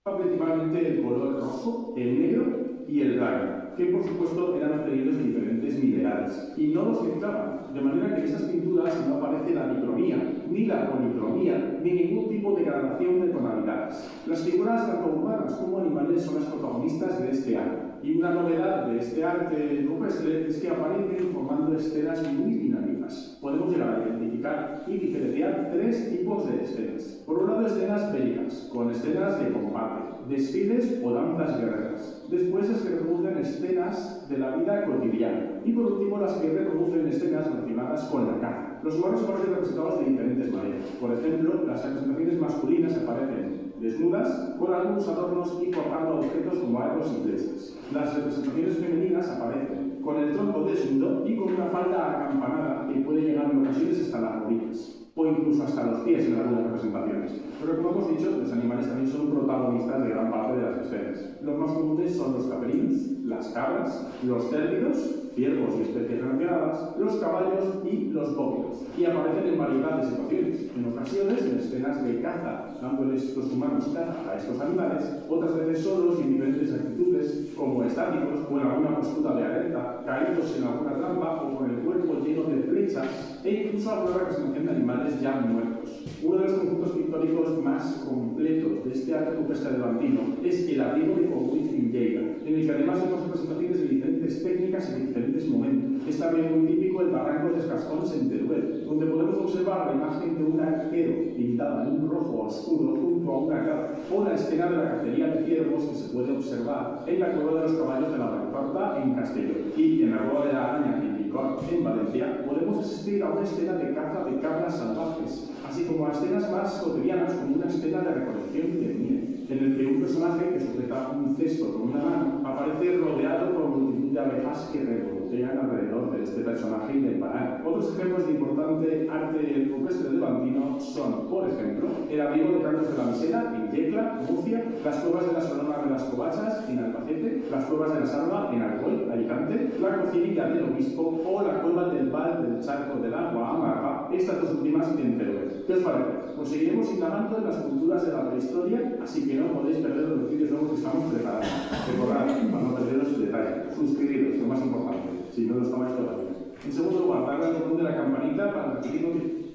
Principalmente el color rojo, el negro y el blanco, que por supuesto eran obtenidos de diferentes minerales y no los mezclaban, de manera que en esas pinturas no aparece la bicromía, ni la policromía, ni ningún tipo de gradación de tonalidades. Las figuras tanto humanas como animales son las protagonistas de este arte, y una novedad de este arte rupestre es que aparecen formando escenas muy dinámicas. Podemos llegar a identificar y diferenciar tres tipos de escenas. Por un lado, escenas bélicas, con escenas de combate, desfiles o danzas guerreras. Después se reproducen escenas de la vida cotidiana. Y por último, las que reproducen escenas relacionadas con la caza. Los humanos aparecen representados de diferentes maneras. Por ejemplo, las representaciones masculinas aparecen desnudas, con algunos adornos y portando objetos como arcos y flechas. Las representaciones femeninas aparecen con el tronco desnudo y con una falda acampanada que puede llegar en ocasiones hasta las rodillas, o incluso hasta los pies en algunas representaciones. Pero como hemos dicho, los animales también son protagonistas de gran parte de las escenas. Los más comunes son los caperinos, las cabras, los cérvidos, ciervos y especies relacionadas, los caballos y los bóvidos. Y aparecen en variedad de situaciones. En ocasiones, en escenas de caza, dándoles los humanos caza a estos animales, otras veces solos y en diferentes actitudes, como estáticos o en alguna postura de alerta, caídos en alguna trampa o con el cuerpo lleno de flechas, e incluso alguna representación de animales ya muertos. Uno de los conjuntos pictóricos más completos de este arte rupestre levantino es el abrigo de Cogüí en Lleida, en el que además vemos representaciones de diferentes técnicas y de diferentes momentos. Es también muy típico el barranco de Cascones en Teruel, donde podemos observar la imagen de un arquero pintada en un rojo oscuro junto a una cabra, o la escena de la cacería de ciervos que se puede observar en la Cueva de los Caballos de la Valparta en Castellón. Y en la Cueva de la Araña en Picor, en Valencia, podemos asistir a una escena de caza de cabras salvajes, así como a escenas más cotidianas como una escena de recolección de miel, en el que un personaje que sujeta un cesto con una mano aparece rodeado por multitud de abejas que revolotean alrededor de este personaje y del panal. Otros ejemplos de importante arte rupestre levantino son, por ejemplo, el abrigo de Carlos de la Misera en Yecla, Murcia, las cuevas de la Solana de las Covachas en Albacete, las cuevas de la Salva en Alcoy, Alicante, la Cocinilla del Obispo o la cueva del Val del Charco del Agua Amarga, estas dos últimas en Teruel. ¿Qué os parece? Pues seguiremos indagando en las culturas de la prehistoria, así que no podéis perder los vídeos nuevos que estamos preparando. Recordad, para no perderos el detalle, suscribiros, lo más importante, si no lo estabais todavía. En segundo lugar, darle al botón de la campanita para recibir noticias.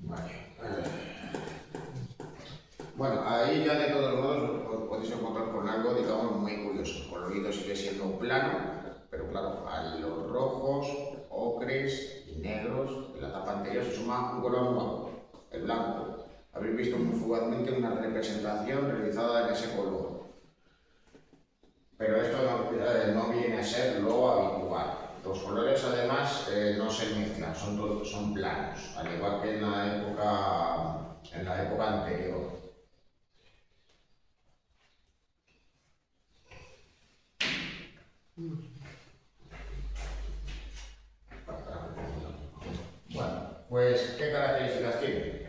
Vale. Bueno, ahí ya de todos modos os podéis encontrar con algo, digamos, muy curioso. El colorido sigue siendo plano, pero claro, a los rojos, ocres y negros de la tapa anterior se suma un color nuevo, el blanco. Habéis visto muy fugazmente una representación realizada en ese color. Pero esto no viene a ser lo habitual. Los colores además no se mezclan, son planos, al igual que en la época anterior. Bueno, pues ¿qué características tiene?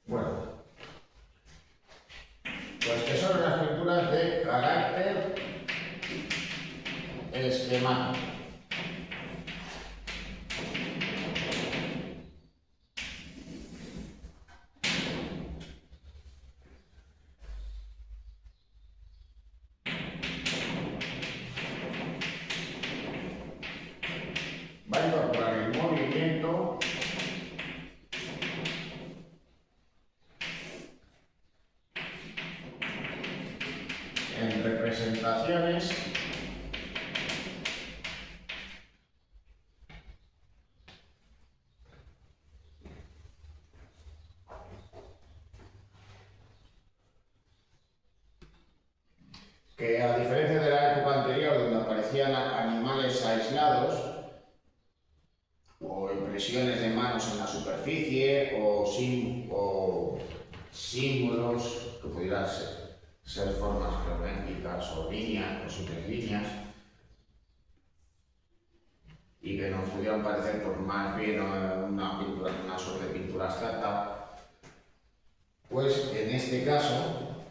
Bueno, pues que son unas pinturas de carácter esquemático. Va a incorporar el movimiento en representaciones que, a diferencia de la época anterior donde aparecían animales aislados o impresiones de manos en la superficie o símbolos que pudieran ser formas geométricas o líneas o simples líneas y que nos pudieran parecer pues, más bien una suerte de pintura abstracta, pues en este caso,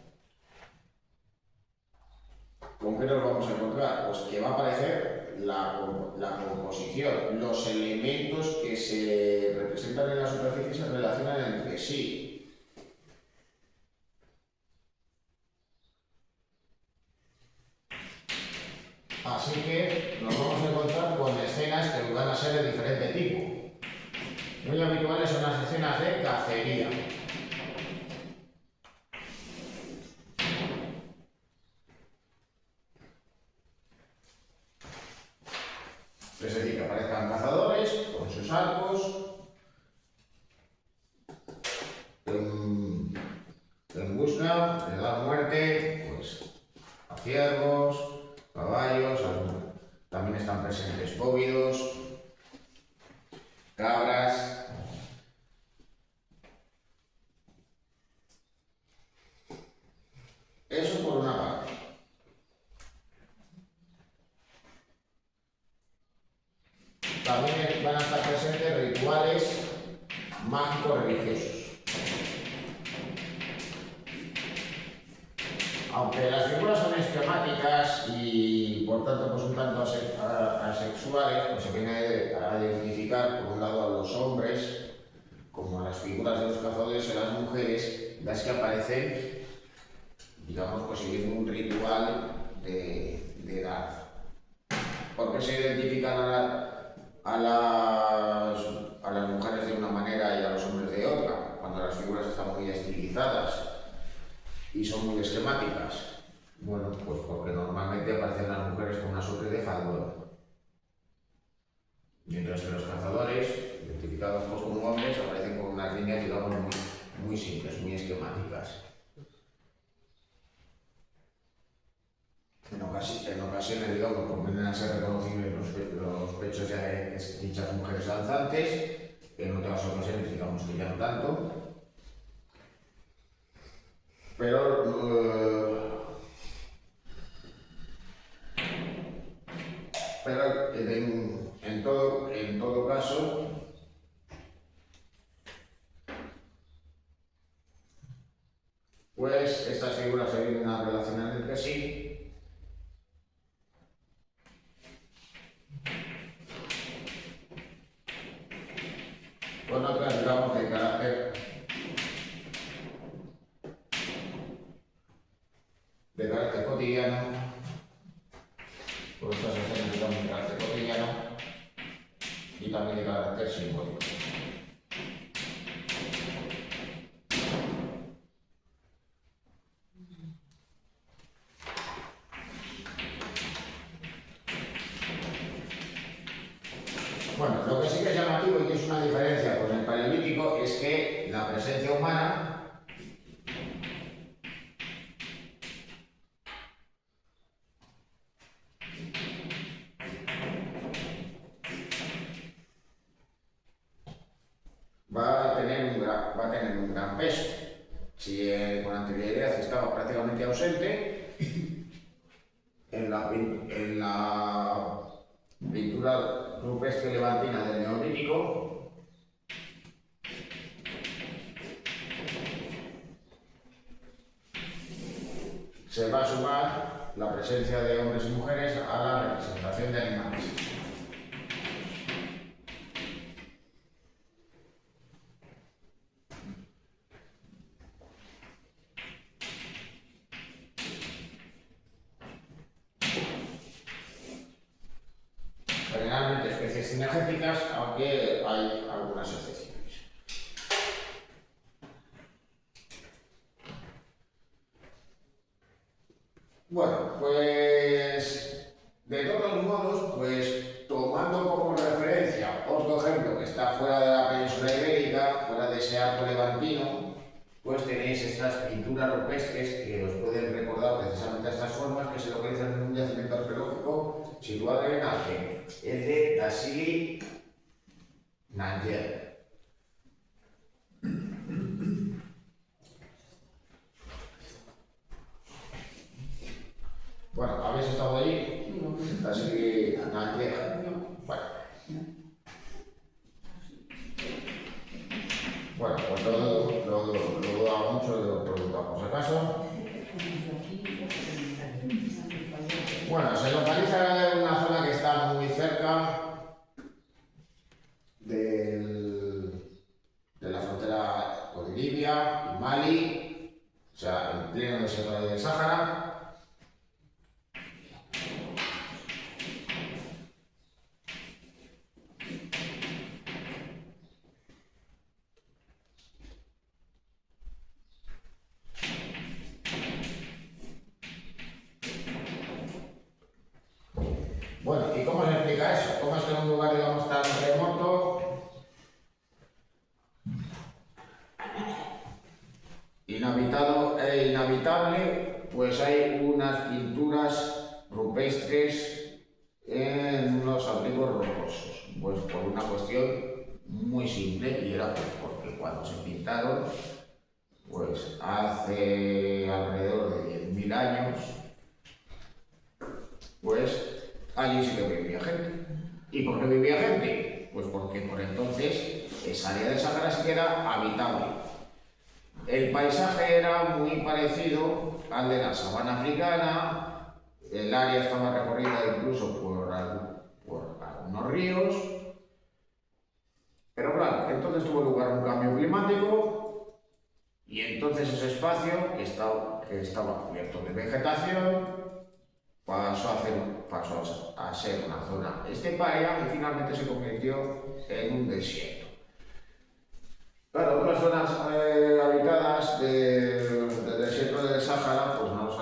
¿con qué nos vamos a encontrar? Pues que va a aparecer la composición, los elementos que se representan en la superficie se relacionan entre sí. Así que nos vamos a encontrar con escenas que van a ser de diferente tipo. Muy habituales son las escenas de cacería. Es decir, que aparezcan cazadores con sus arcos, en busca, le dan muerte, pues, a ciervos, caballos, también están presentes bóvidos, cabras. Eso por una parte. También van a estar presentes rituales mágicos religiosos. Aunque las figuras son esquemáticas y por tanto pues un tanto asexuales, pues se viene a identificar por un lado a los hombres como a las figuras de los cazadores y a las mujeres, las que aparecen, digamos, pues siguiendo un ritual de edad. ¿Por qué se identifican a las mujeres de una manera y a los hombres de otra, cuando las figuras están muy estilizadas y son muy esquemáticas? Bueno, pues porque normalmente aparecen las mujeres con una suerte de faldón, mientras que los cazadores, identificados pues como hombres, aparecen con unas líneas, digamos, muy simples, muy esquemáticas. En ocasiones, digamos, pues vienen a ser reconocibles los pechos de dichas mujeres danzantes, en otras ocasiones, digamos que ya no tanto. Pero en todo caso, pues estas figuras se vienen a relacionar entre sí con otras, digamos, de carácter cotidiano, con estas acciones, digamos, de carácter cotidiano y también de carácter simbólico. Bueno, lo que sí que es llamativo y que es una diferencia con el paleolítico es que la presencia humana va a tener un gran peso. Si con anterioridad estaba prácticamente ausente, en la pintura rupestre levantina del Neolítico se va a sumar la presencia de hombres y mujeres a la representación de animales. Generalmente especies cinegéticas, aunque hay algunas excepciones. Bueno, pues de todos modos, pues tomando como referencia otro ejemplo que está fuera de la península ibérica, fuera de ese arco levantino, pues tenéis estas pinturas rupestres que os pueden recordar precisamente estas formas que se localizan en un yacimiento arqueológico situado en Alger, el de Tassili Nanger. Bueno, ¿habéis estado allí? No. Tassili Nanger. No. Bueno, pues lo dudo mucho, lo preguntamos por si acaso. Bueno, se localiza en una zona que está muy cerca de la frontera con Libia y Mali, o sea, en pleno desierto del Sáhara. Bueno, ¿y cómo se explica eso? ¿Cómo es que en un lugar, digamos, tan remoto y inhabitado e inhabitable, pues hay unas pinturas rupestres en unos abrigos rocosos, pues por una cuestión muy simple, y era pues porque cuando se pintaron, pues hace alrededor de 10.000 años, pues allí sí que vivía gente. ¿Y por qué vivía gente? Pues porque por entonces esa área del Sahara sí que era habitable. El paisaje era muy parecido al de la sabana africana, el área estaba recorrida incluso por algunos ríos, pero claro, entonces tuvo lugar un cambio climático y entonces ese espacio que estaba cubierto de vegetación pasó a ser una zona esteparia y finalmente se convirtió en un desierto. Claro, otras zonas habitadas del desierto del Sáhara pues no nos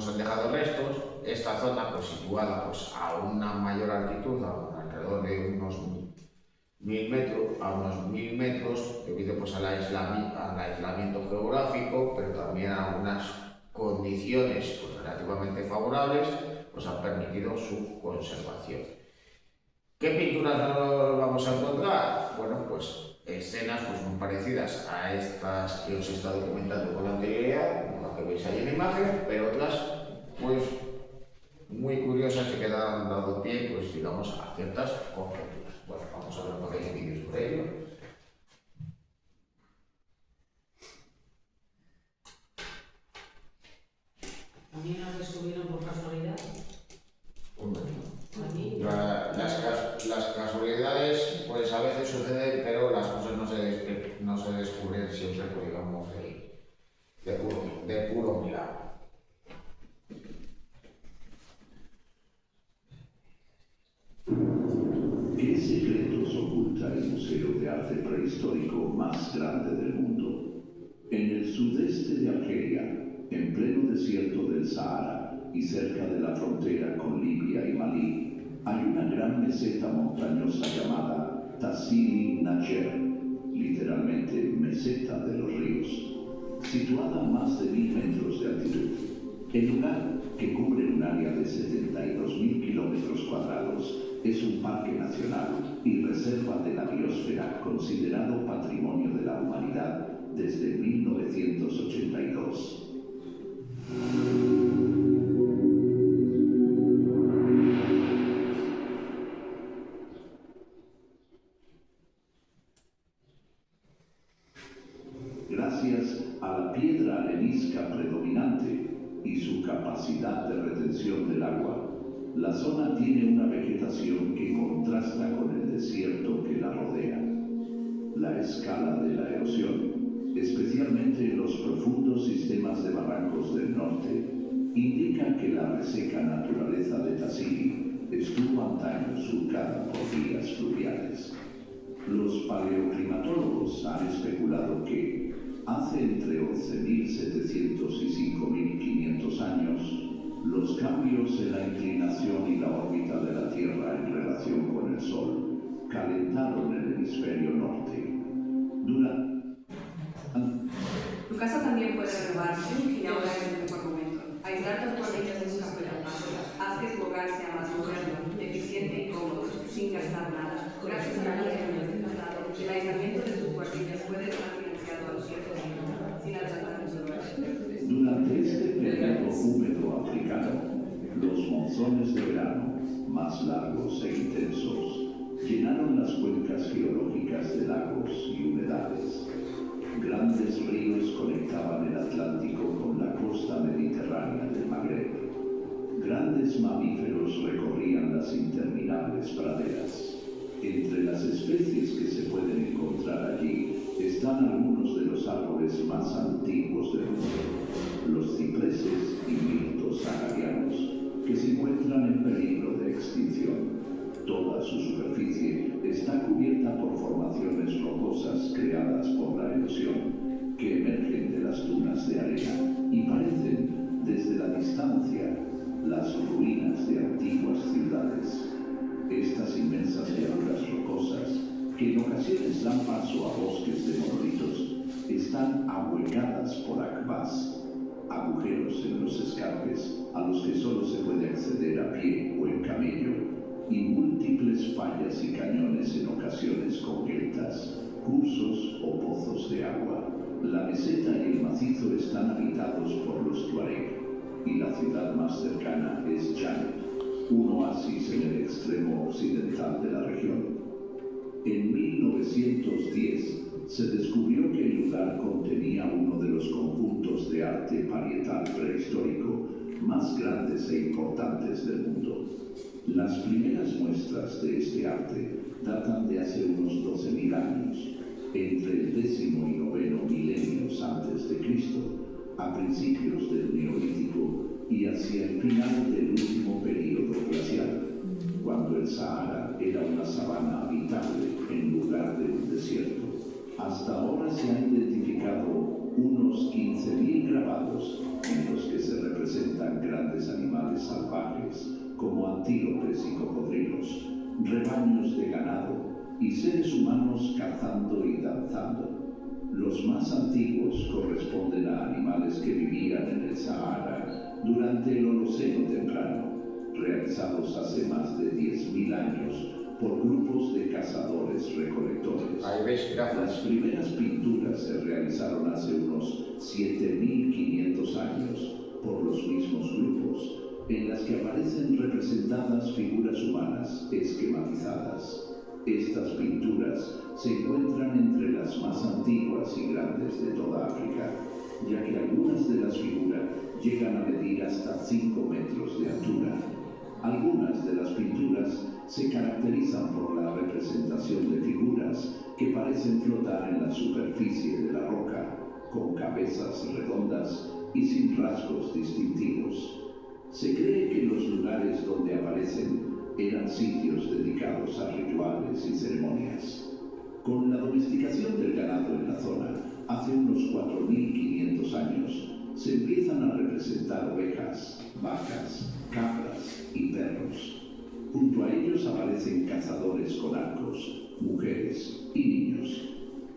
han dejado restos. Esta zona pues situada pues a una mayor altitud, alrededor de unos 1.000 metros, debido pues al aislamiento geográfico, pero también a unas condiciones pues, relativamente favorables, pues han permitido su conservación. ¿Qué pinturas nos vamos a encontrar? Bueno, pues escenas pues, muy parecidas a estas que os he estado comentando con anterioridad, como la que veis ahí en la imagen, pero otras pues muy curiosas que quedan dando pie, pues digamos, a ciertas conjeturas. Bueno, vamos a ver un pequeño vídeo sobre ello. ¿También las descubrieron por casualidad? Hombre, Allí. las casualidades pues a veces suceden, pero las cosas no se descubren siempre, pues, digamos, de puro milagro. ¿Qué secretos oculta el Museo de Arte Prehistórico más grande del mundo? En el sudeste de Argelia, en pleno desierto del Sahara y cerca de la frontera con Libia y Malí, hay una gran meseta montañosa llamada Tassili Najer, literalmente meseta de los ríos, situada a más de 1.000 metros de altitud. El lugar, que cubre un área de 72.000 kilómetros cuadrados, es un parque nacional y reserva de la biosfera considerado Patrimonio de la Humanidad desde 1982. Gracias a la piedra arenisca predominante y su capacidad de retención del agua, la zona tiene una vegetación que contrasta con el desierto que la rodea. La escala de la erosión, especialmente en los profundos sistemas de barrancos del norte, indica que la reseca naturaleza de Tassili estuvo antaño surcada por vías fluviales. Los paleoclimatólogos han especulado que, hace entre 11.700 y 5.500 años, los cambios en la inclinación y la órbita de la Tierra en relación con el Sol calentaron el hemisferio norte. Tu casa también puede renovarse y ahora es el mejor momento. Aislar tus bolitas de sus afueras. Haz que tu hogar sea más moderno, eficiente y cómodo, sin gastar nada. Gracias a la ley del tratado, el aislamiento de tus cuartillas puede estar financiado a los 7 años, sin adelantar tus hogares. Durante este periodo húmedo africano, los monzones de verano, más largos e intensos, llenaron las cuencas geológicas de lagos y humedales. Grandes ríos conectaban el Atlántico con la costa mediterránea del Magreb. Grandes mamíferos recorrían las interminables praderas. Entre las especies que se pueden encontrar allí están algunos de los árboles más antiguos del mundo, los cipreses y mirtos saharianos, que se encuentran en peligro de extinción. Toda su superficie está cubierta por formaciones rocosas creadas por la erosión, que emergen de las dunas de arena y parecen, desde la distancia, las ruinas de antiguas ciudades. Estas inmensas llanuras rocosas que en ocasiones dan paso a bosques de monolitos, están ahuecadas por akbás, agujeros en los escarpes a los que solo se puede acceder a pie o en camello, y múltiples fallas y cañones en ocasiones con grietas, cursos o pozos de agua. La meseta y el macizo están habitados por los tuareg, y la ciudad más cercana es Janet, un oasis en el extremo occidental de la región. En 1910 se descubrió que el lugar contenía uno de los conjuntos de arte parietal prehistórico más grandes e importantes del mundo. Las primeras muestras de este arte datan de hace unos 12.000 años, entre el 10º y 9º milenios antes de Cristo, a principios del Neolítico y hacia el final del último período glacial, cuando el Sahara era una sabana habitable en lugar de un desierto. Hasta ahora se han identificado unos 15.000 grabados en los que se representan grandes animales salvajes como antílopes y cocodrilos, rebaños de ganado y seres humanos cazando y danzando. Los más antiguos corresponden a animales que vivían en el Sahara durante el Holoceno temprano, realizados hace más de 10.000 años por grupos de cazadores-recolectores. Ahí ves, Las gracias. primeras pinturas se realizaron hace unos 7.500 años por los mismos grupos, en las que aparecen representadas figuras humanas esquematizadas. Estas pinturas se encuentran entre las más antiguas y grandes de toda África, ya que algunas de las figuras llegan a medir hasta 5 metros de altura. Algunas de las pinturas se caracterizan por la representación de figuras que parecen flotar en la superficie de la roca, con cabezas redondas y sin rasgos distintivos. Se cree que los lugares donde aparecen eran sitios dedicados a rituales y ceremonias. Con la domesticación del ganado en la zona, hace unos 4.500 años, se empiezan a representar ovejas, vacas, cabras y perros. Junto a ellos aparecen cazadores con arcos, mujeres y niños.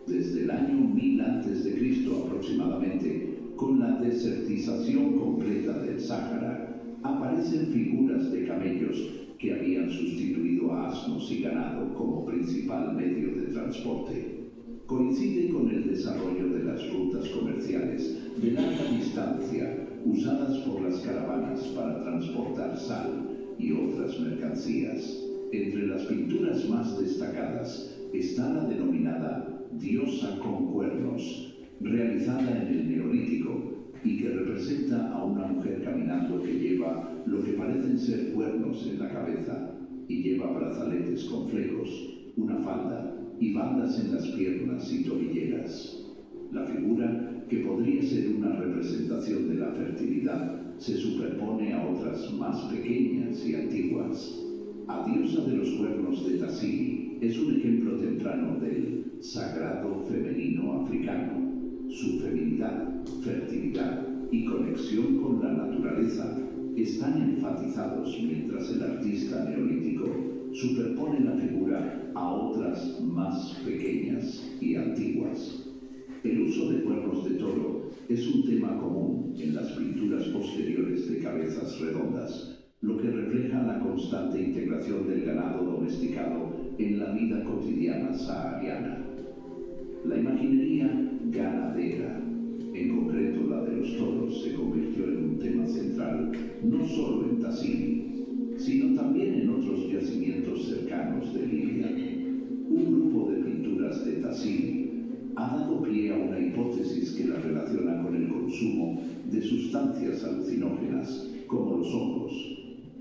Desde el año 1000 a.C. aproximadamente, con la desertización completa del Sáhara, aparecen figuras de camellos que habían sustituido a asnos y ganado como principal medio de transporte. Coincide con el desarrollo de las rutas comerciales de larga distancia usadas por las caravanas para transportar sal y otras mercancías. Entre las pinturas más destacadas está la denominada Diosa con cuernos, realizada en el Neolítico y que representa a una mujer caminando que lleva lo que parecen ser cuernos en la cabeza y lleva brazaletes con flecos, una falda y bandas en las piernas y tobilleras. La figura, que podría ser una representación de la fertilidad, se superpone a otras más pequeñas y antiguas. A diosa de los cuernos de Tassili es un ejemplo temprano del sagrado femenino africano. Su feminidad, fertilidad y conexión con la naturaleza están enfatizados mientras el artista neolítico superpone la figura a otras más pequeñas y antiguas. El uso de cuernos de toro es un tema común en las pinturas posteriores de cabezas redondas, lo que refleja la constante integración del ganado domesticado en la vida cotidiana sahariana. La imaginería ganadera, en concreto la de los toros, se convirtió en un tema central no solo en Tassili, sino también en otros yacimientos cercanos de Libia. Un grupo de pinturas de Tassili ha dado pie a una hipótesis que la relaciona con el consumo de sustancias alucinógenas, como los hongos.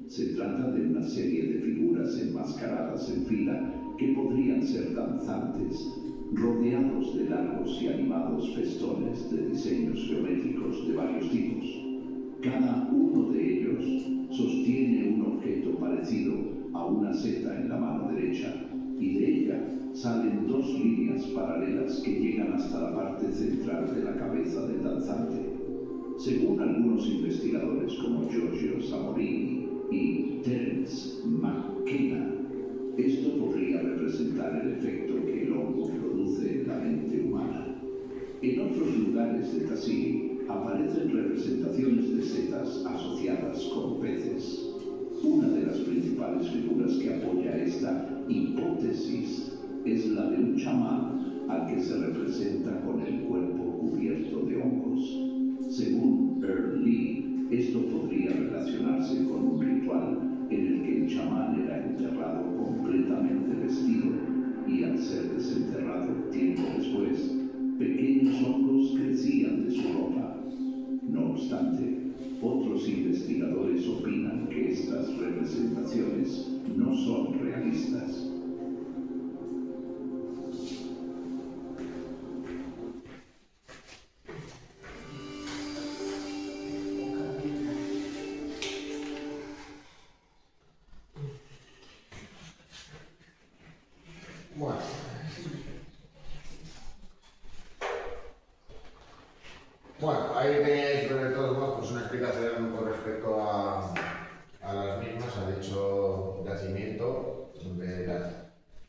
Se trata de una serie de figuras enmascaradas en fila que podrían ser danzantes, rodeados de largos y animados festones de diseños geométricos de varios tipos. Cada uno de ellos sostiene un objeto parecido a una seta en la mano derecha, y de ella salen dos líneas paralelas que llegan hasta la parte central de la cabeza del danzante. Según algunos investigadores como Giorgio Samorini y Terence McKenna, esto podría representar el efecto que el hongo produce en la mente humana. En otros lugares de Tassili aparecen representaciones de setas asociadas con peces. Una de las principales figuras que apoya esta hipótesis es la de un chamán al que se representa con el cuerpo cubierto de hongos. Según Earl Lee, esto podría relacionarse con un ritual en el que el chamán era enterrado completamente vestido y al ser desenterrado tiempo después, pequeños hongos crecían de su ropa. No obstante, otros investigadores opinan que estas representaciones no son realistas. Bueno, ahí tenéis de todos modos pues una explicación con respecto a las mismas, al hecho yacimiento, donde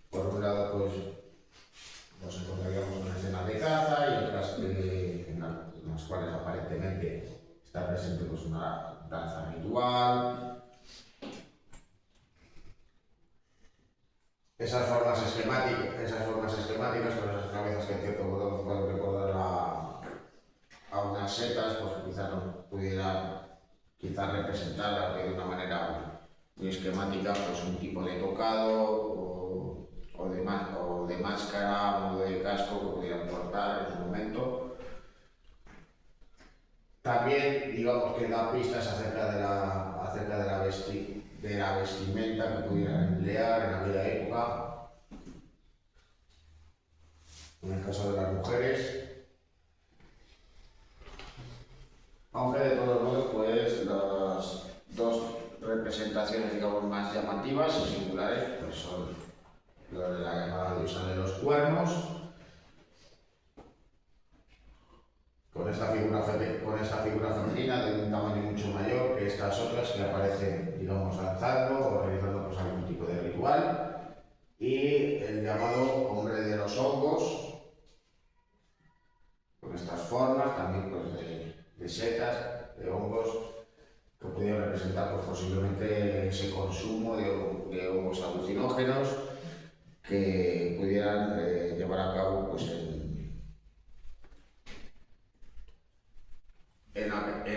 por un lado pues nos encontraríamos una escena de caza y otras en las cuales aparentemente está presente pues una danza ritual. Esas formas esquemáticas con esas cabezas que en cierto modo nos pueden recordar a unas setas, pues quizás no pudieran representar, aunque de una manera muy esquemática, pues un tipo de tocado o de máscara o de casco que pudieran portar en su momento. También digamos que da pistas acerca de la vestimenta que pudieran emplear en aquella época. En el caso de las mujeres. Aunque de todos modos, pues las dos representaciones, digamos, más llamativas y singulares, pues son lo de la llamada diosa de los cuernos, con esta figura femenina de un tamaño mucho mayor que estas otras que aparecen, digamos, danzando o realizando pues algún tipo de ritual, y el llamado hombre de los hongos, con estas formas también pues de setas, de hongos, que pudieran representar pues, posiblemente ese consumo de hongos alucinógenos que pudieran llevar a cabo pues, en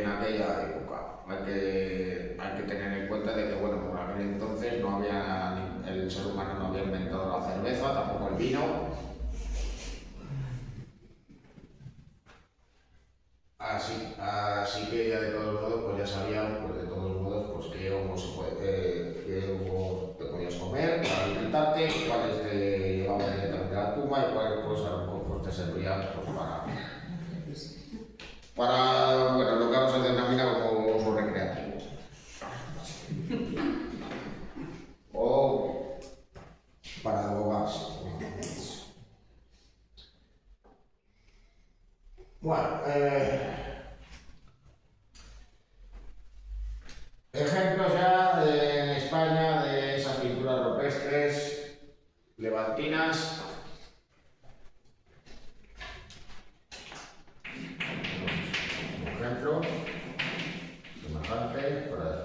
aquella época. Hay que tener en cuenta de que bueno, por aquel entonces el ser humano no había inventado la cerveza, tampoco el vino. Así que ya de todos modos pues ya sabían pues de todos modos pues qué hongos te podías comer para alimentarte, cuáles te llevaban directamente a la tumba y cuáles pues a lo mejor pues, te servían pues, para bueno, lo que vamos a denominar como uso recreativo. O para drogarse. Bueno, ejemplos ya en España de esas pinturas rupestres levantinas. Por ejemplo, semejante por ahí.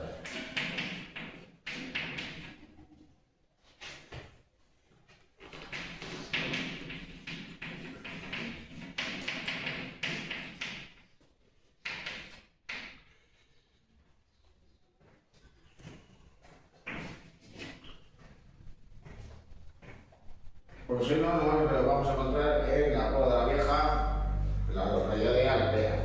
Pues si no, lo vamos a encontrar en la Cueva de la Vieja, en la localidad de Altea.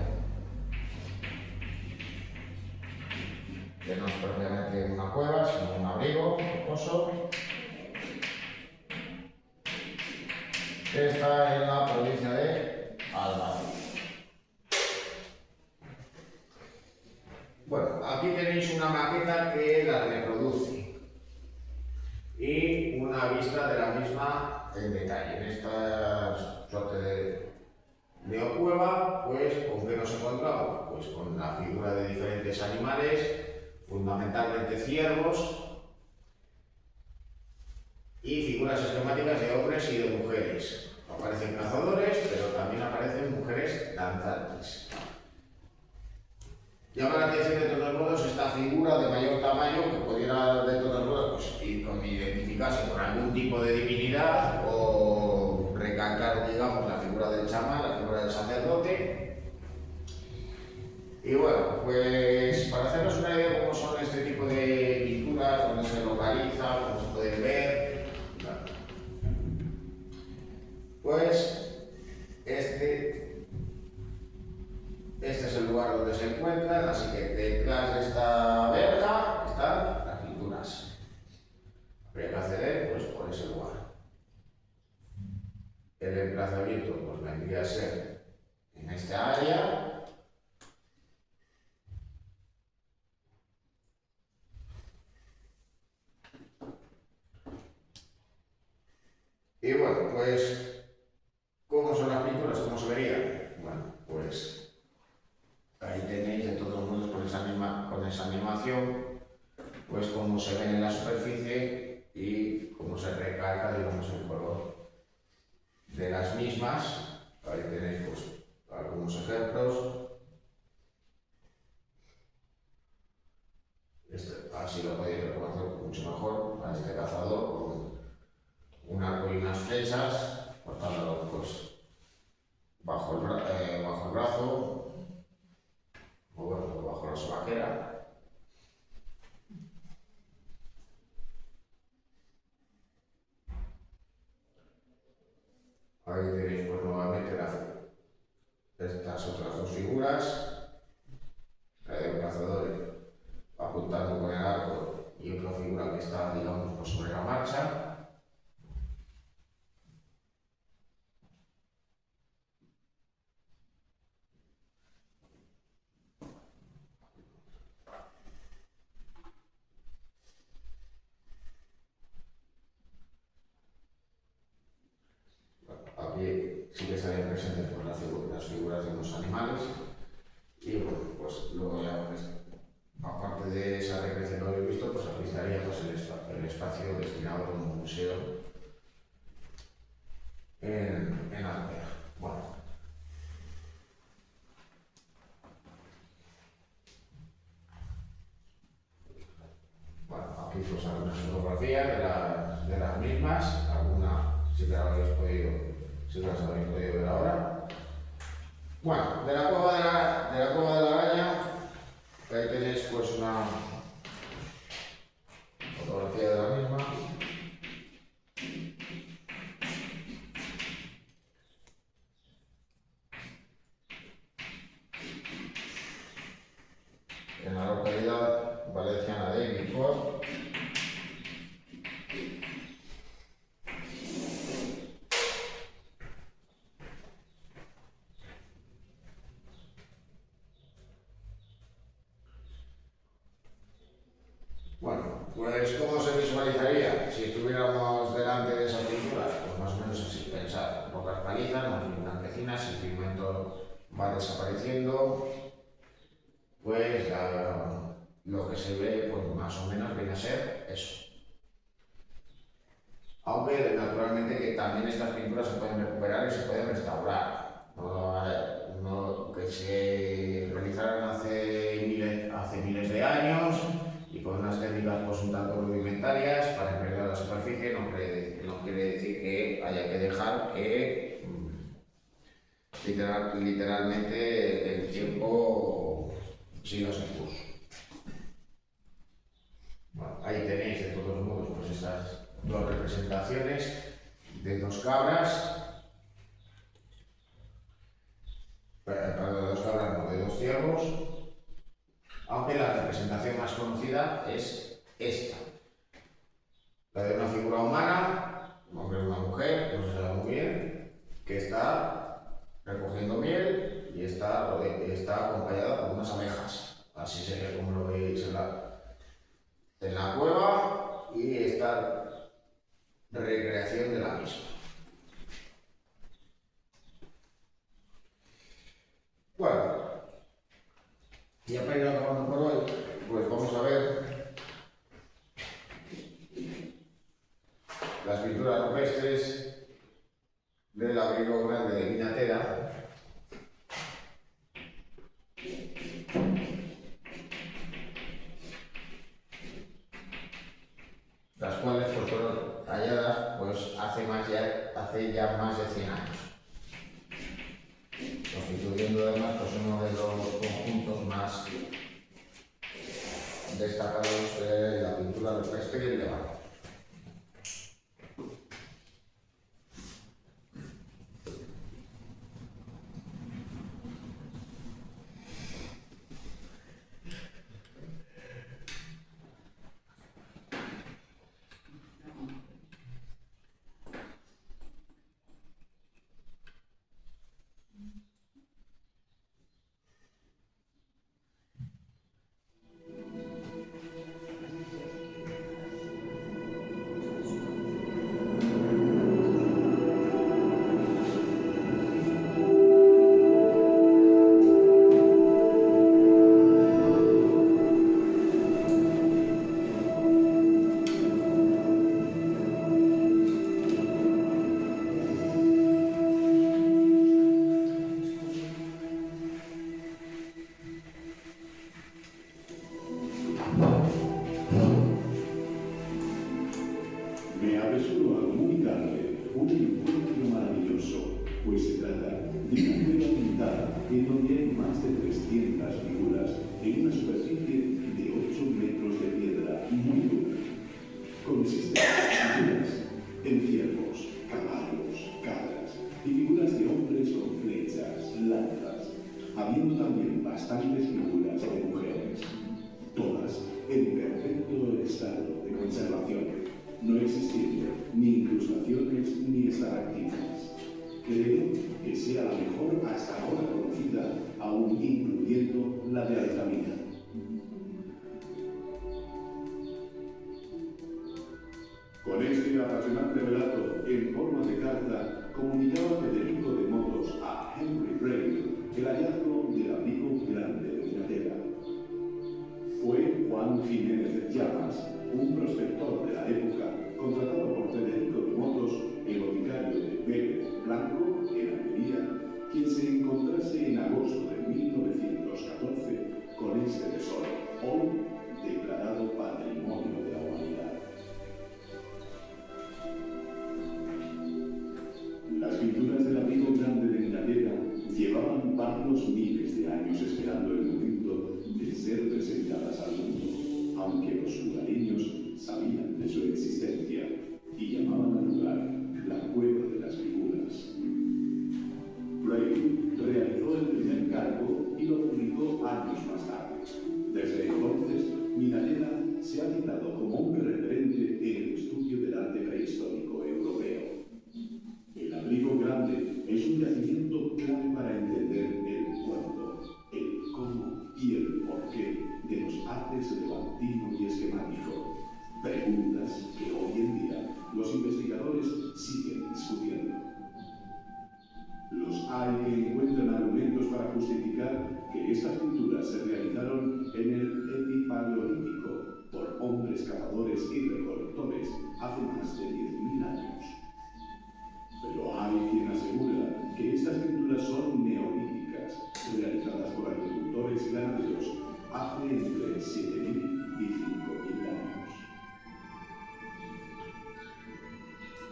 Que no es propiamente una cueva, sino un abrigo, un pozo, que está en la provincia de Albacete. Bueno, aquí tenéis una maqueta que la reproduce y una vista de la misma en detalle. En esta suerte de cueva, pues, ¿con qué nos encontramos? Pues con la figura de diferentes animales, fundamentalmente ciervos, y figuras esquemáticas de hombres y de mujeres. Aparecen cazadores, pero también aparecen mujeres danzantes. Llama la atención de todos modos esta figura de mayor tamaño que pudiera de todos modos pues, identificarse con algún tipo de divinidad o recalcar, digamos, la figura del chamán, la figura del sacerdote. Y bueno, pues para hacernos una idea de cómo son este tipo de pinturas, dónde se localiza, cómo se pueden ver, pues este es el lugar donde se encuentran, así que detrás de esta verja están las pinturas. Habría que acceder pues, por ese lugar. El emplazamiento pues, vendría a ser en esta área. Y bueno, pues, ¿cómo son las pinturas? ¿Cómo se verían? Bueno, pues ahí tenéis de todos modos con esa animación, pues cómo se ven en la superficie y cómo se recalca, digamos, el color de las mismas. Ahí tenéis pues algunos ejemplos. Así lo podéis reconocer mucho mejor a este cazador con un arco y unas flechas, cortándolo pues bajo el brazo, o bueno, bajo la sobaquera. Ahí tenéis pues nuevamente estas otras dos figuras, la de un cazador apuntando con el arco y otra figura que está, digamos, pues sobre la marcha. Aquí sí que estarían presentes pues, las figuras de unos animales y bueno, pues luego ya pues, aparte de esa recreación que habéis visto, pues aquí estaría pues, el espacio destinado como museo en Almea. Bueno. Aquí pues algunas fotografías de las mismas, algunas sí que las habéis podido ver ahora. Bueno, de la cueva de la araña, ahí tenéis pues una fotografía de la misma. En la localidad valenciana de Guipúzcoa. Bueno, pues ¿cómo se visualizaría si estuviéramos delante de esas pinturas? Pues más o menos así, pensar, pocas palizas, más bien blanquecinas, el pigmento va desapareciendo, pues lo que se ve pues más o menos viene a ser eso. Aunque naturalmente que también estas pinturas se pueden recuperar y se pueden restaurar. No que se realizaron hace miles de años y con unas técnicas pues, un tanto rudimentarias para impregnar la superficie, no quiere decir que haya que dejar que literalmente el tiempo siga su curso. Bueno, ahí tenéis de todos modos pues, estas dos representaciones de dos cabras, no, de dos ciervos, aunque la representación más conocida es esta, la de una figura humana, un hombre o una mujer, no se sabe muy bien, que está recogiendo miel y está acompañada por unas abejas, así sería como lo veis en la cueva y esta recreación de la misma. Bueno, ya para ir acabando por hoy, pues vamos a ver las hace ya más de 100 años, constituyendo además pues, uno de los conjuntos más destacados de la pintura rupestre y el de barro. Me apresuro a comunicarle un encuentro maravilloso, pues se trata de una cueva pintada en donde hay más de 300 figuras en una superficie de 8 metros de piedra muy dura. Consiste en figuras en ciervos, caballos, cabras y figuras de hombres con flechas, lanzas, habiendo también bastantes figuras de mujeres, todas en perfecto estado de conservación, no existiendo ni incrustaciones ni estalactitas. Creo que sea la mejor hasta ahora conocida, aún incluyendo la de Altamira. Con este apasionante relato en forma de carta, comunicaba Federico de Motos a Henry Braille el hallazgo del abrigo grande de Inglaterra. Fue Juan Jiménez de Llamas, un prospector de la época, contratado por Federico de Motos, el boticario de Pérez Blanco, en Almería, quien se encontrase en agosto de 1914 con este tesoro, hoy declarado Patrimonio de la Humanidad. Las pinturas del abrigo grande de Inglaterra llevaban varios miles de años esperando el momento de ser presentadas al mundo, aunque los lugareños sabían de su existencia y llamaban al lugar la Cueva de las Figuras. Braille realizó el primer cargo y lo publicó años más tarde. Desde entonces, Minareda se ha citado como un referente en el estudio del arte prehistórico europeo. El abrigo grande es un yacimiento clave para entender el cuándo, el cómo y el porqué de los artes levantino y esquemático. Preguntas que hoy en día los investigadores siguen discutiendo. Los hay que encuentran argumentos para justificar que estas pinturas se realizaron en el Epipaleolítico por hombres cazadores y recolectores hace más de 10.000 años. Pero hay quien asegura que estas pinturas son neolíticas, realizadas por agricultores y ganaderos hace entre 7.000 y 5.000 años.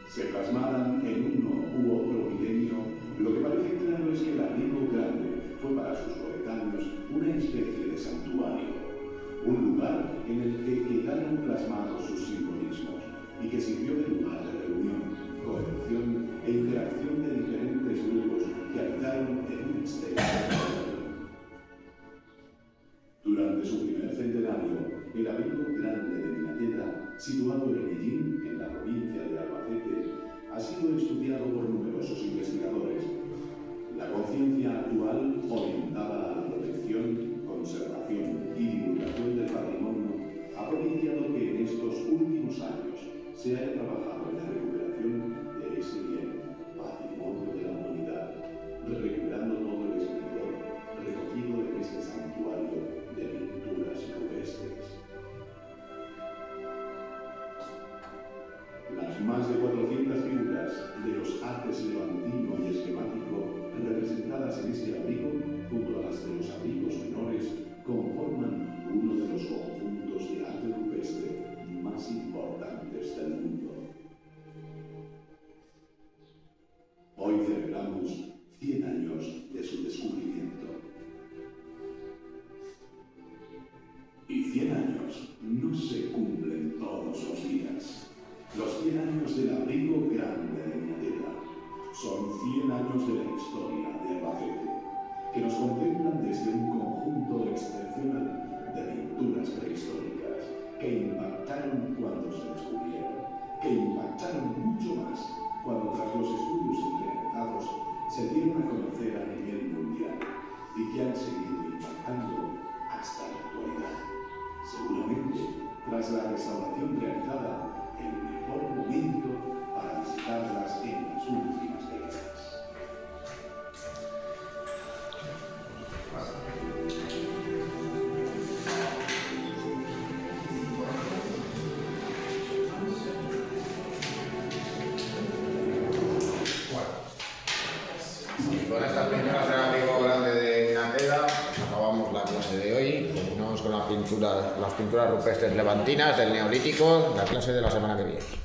Se plasmaran en uno u otro milenio, lo que parece claro es que el abrigo grande fue para sus coetáneos una especie de santuario, un lugar en el que quedaron plasmados sus simbolismos y que sirvió de lugar de reunión, cohesión e interacción de diferentes grupos que habitaron en un extenso territorio. Durante su primer centenario, el abrigo grande de Minateta, situado en Medellín, en la provincia de Albacete, ha sido estudiado por numerosos investigadores. La conciencia actual, orientada a la protección, conservación y divulgación del patrimonio, ha propiciado que en estos últimos años se haya trabajado en la recuperación de ese bien, patrimonio de la humanidad, recuperando todo el esplendor recogido en este santuario de pinturas rupestres. Las más de 400 figuras de los artes levantino y esquemático representadas en que nos contemplan desde un conjunto excepcional de pinturas prehistóricas que impactaron cuando se descubrieron, que impactaron mucho más cuando tras los estudios realizados se dieron a conocer a nivel mundial y que han seguido impactando hasta la actualidad. Seguramente, tras la restauración realizada, el mejor momento para visitarlas en las últimas décadas. Y con estas pinturas del abrigo grande de Minateda, pues acabamos la clase de hoy. Continuamos con las pinturas rupestres levantinas del Neolítico, la clase de la semana que viene.